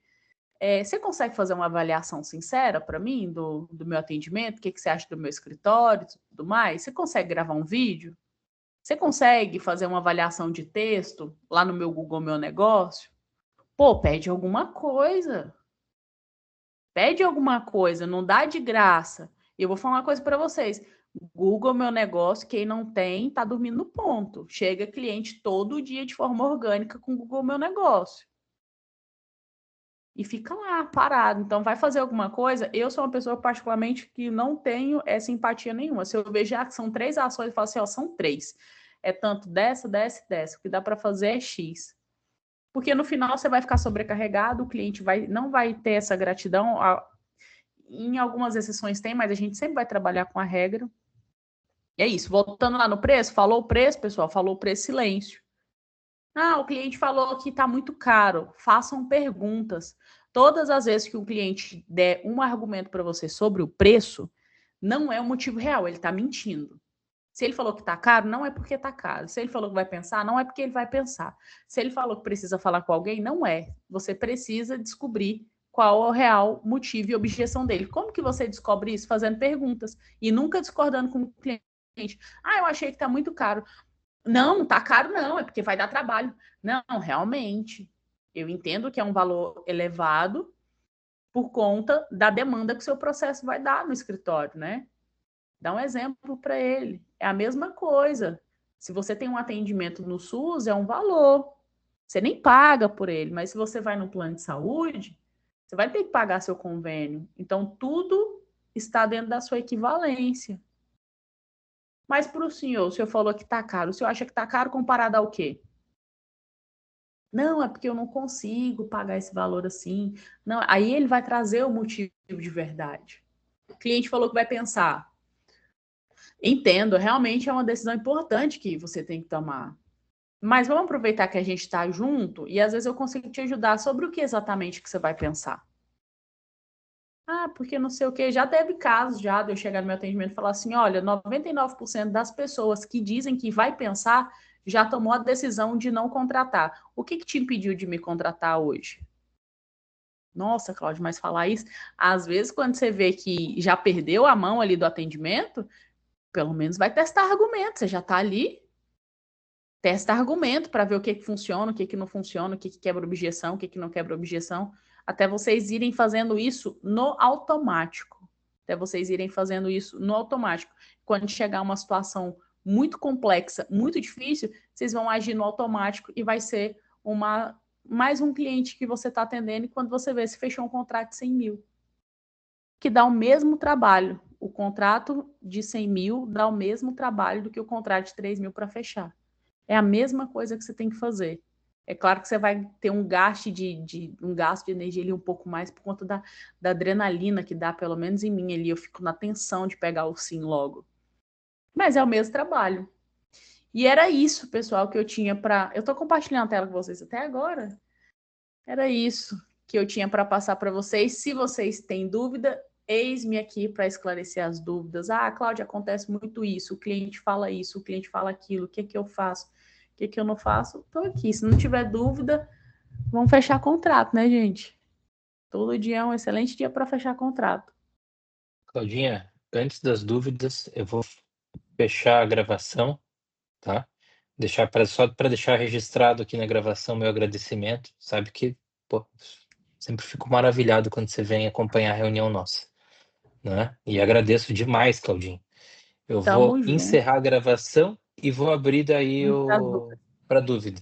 Você consegue fazer uma avaliação sincera para mim do meu atendimento? O que você acha do meu escritório e tudo mais? Você consegue gravar um vídeo? Você consegue fazer uma avaliação de texto lá no meu Google Meu Negócio? Pô, pede alguma coisa. Pede alguma coisa, não dá de graça. E eu vou falar uma coisa para vocês. Google Meu Negócio, quem não tem, tá dormindo no ponto. Chega cliente todo dia de forma orgânica com Google Meu Negócio. E fica lá, parado. Então, vai fazer alguma coisa. Eu sou uma pessoa, particularmente, que não tenho essa empatia nenhuma. Se eu vejo que são 3 ações, eu falo assim, ó, são 3. É tanto dessa, dessa e dessa. O que dá para fazer é X. Porque no final você vai ficar sobrecarregado, o cliente não vai ter essa gratidão. Em algumas exceções tem, mas a gente sempre vai trabalhar com a regra. E é isso. Voltando lá no preço, falou o preço, pessoal, falou o preço, silêncio. Ah, o cliente falou que está muito caro. Façam perguntas. Todas as vezes que o cliente der um argumento para você sobre o preço, não é um motivo real, ele está mentindo. Se ele falou que está caro, não é porque está caro. Se ele falou que vai pensar, não é porque ele vai pensar. Se ele falou que precisa falar com alguém, não é. Você precisa descobrir qual é o real motivo e objeção dele. Como que você descobre isso? Fazendo perguntas e nunca discordando com o cliente. Ah, eu achei que está muito caro. Não tá caro, não, é porque vai dar trabalho. Não, realmente. Eu entendo que é um valor elevado por conta da demanda que o seu processo vai dar no escritório, né? Dá um exemplo para ele. É a mesma coisa. Se você tem um atendimento no SUS, é um valor. Você nem paga por ele, mas se você vai no plano de saúde, você vai ter que pagar seu convênio. Então, tudo está dentro da sua equivalência. Mas para o senhor falou que está caro. O senhor acha que está caro comparado ao quê? Não, é porque eu não consigo pagar esse valor assim. Não, aí ele vai trazer o motivo de verdade. O cliente falou que vai pensar. Entendo, realmente é uma decisão importante que você tem que tomar. Mas vamos aproveitar que a gente está junto e às vezes eu consigo te ajudar sobre o que exatamente que você vai pensar. Ah, porque não sei o quê. Já teve casos já de eu chegar no meu atendimento e falar assim, olha, 99% das pessoas que dizem que vai pensar já tomou a decisão de não contratar. O que te impediu de me contratar hoje? Nossa, Cláudia, mas falar isso, às vezes quando você vê que já perdeu a mão ali do atendimento, pelo menos vai testar argumentos, você já está ali, testa argumento para ver o que funciona, o que não funciona, o que quebra objeção, o que não quebra objeção, até vocês irem fazendo isso no automático. Até vocês irem fazendo isso no automático. Quando chegar uma situação muito complexa, muito difícil, vocês vão agir no automático e vai ser mais um cliente que você está atendendo e quando você vê, se fechou um contrato de 100 mil. Que dá o mesmo trabalho. O contrato de 100 mil dá o mesmo trabalho do que o contrato de 3 mil para fechar. É a mesma coisa que você tem que fazer. É claro que você vai ter um gasto de energia ali um pouco mais por conta da adrenalina que dá, pelo menos em mim ali. Eu fico na tensão de pegar o sim logo. Mas é o mesmo trabalho. E era isso, pessoal, que eu tinha para... Eu estou compartilhando a tela com vocês até agora. Era isso que eu tinha para passar para vocês. Se vocês têm dúvida, eis-me aqui para esclarecer as dúvidas. Ah, Cláudia, acontece muito isso. O cliente fala isso, o cliente fala aquilo. O que é que eu faço? O que é que eu não faço? Estou aqui. Se não tiver dúvida, vamos fechar contrato, né, gente? Todo dia é um excelente dia para fechar contrato. Claudinha, antes das dúvidas, eu vou fechar a gravação, tá? Só para deixar registrado aqui na gravação meu agradecimento. Sabe que, pô, sempre fico maravilhado quando você vem acompanhar a reunião nossa, né? E agradeço demais, Claudinho. Eu Tamo vou junto. encerrar a gravação e vou abrir daí Vamos pras dúvidas. para dúvida.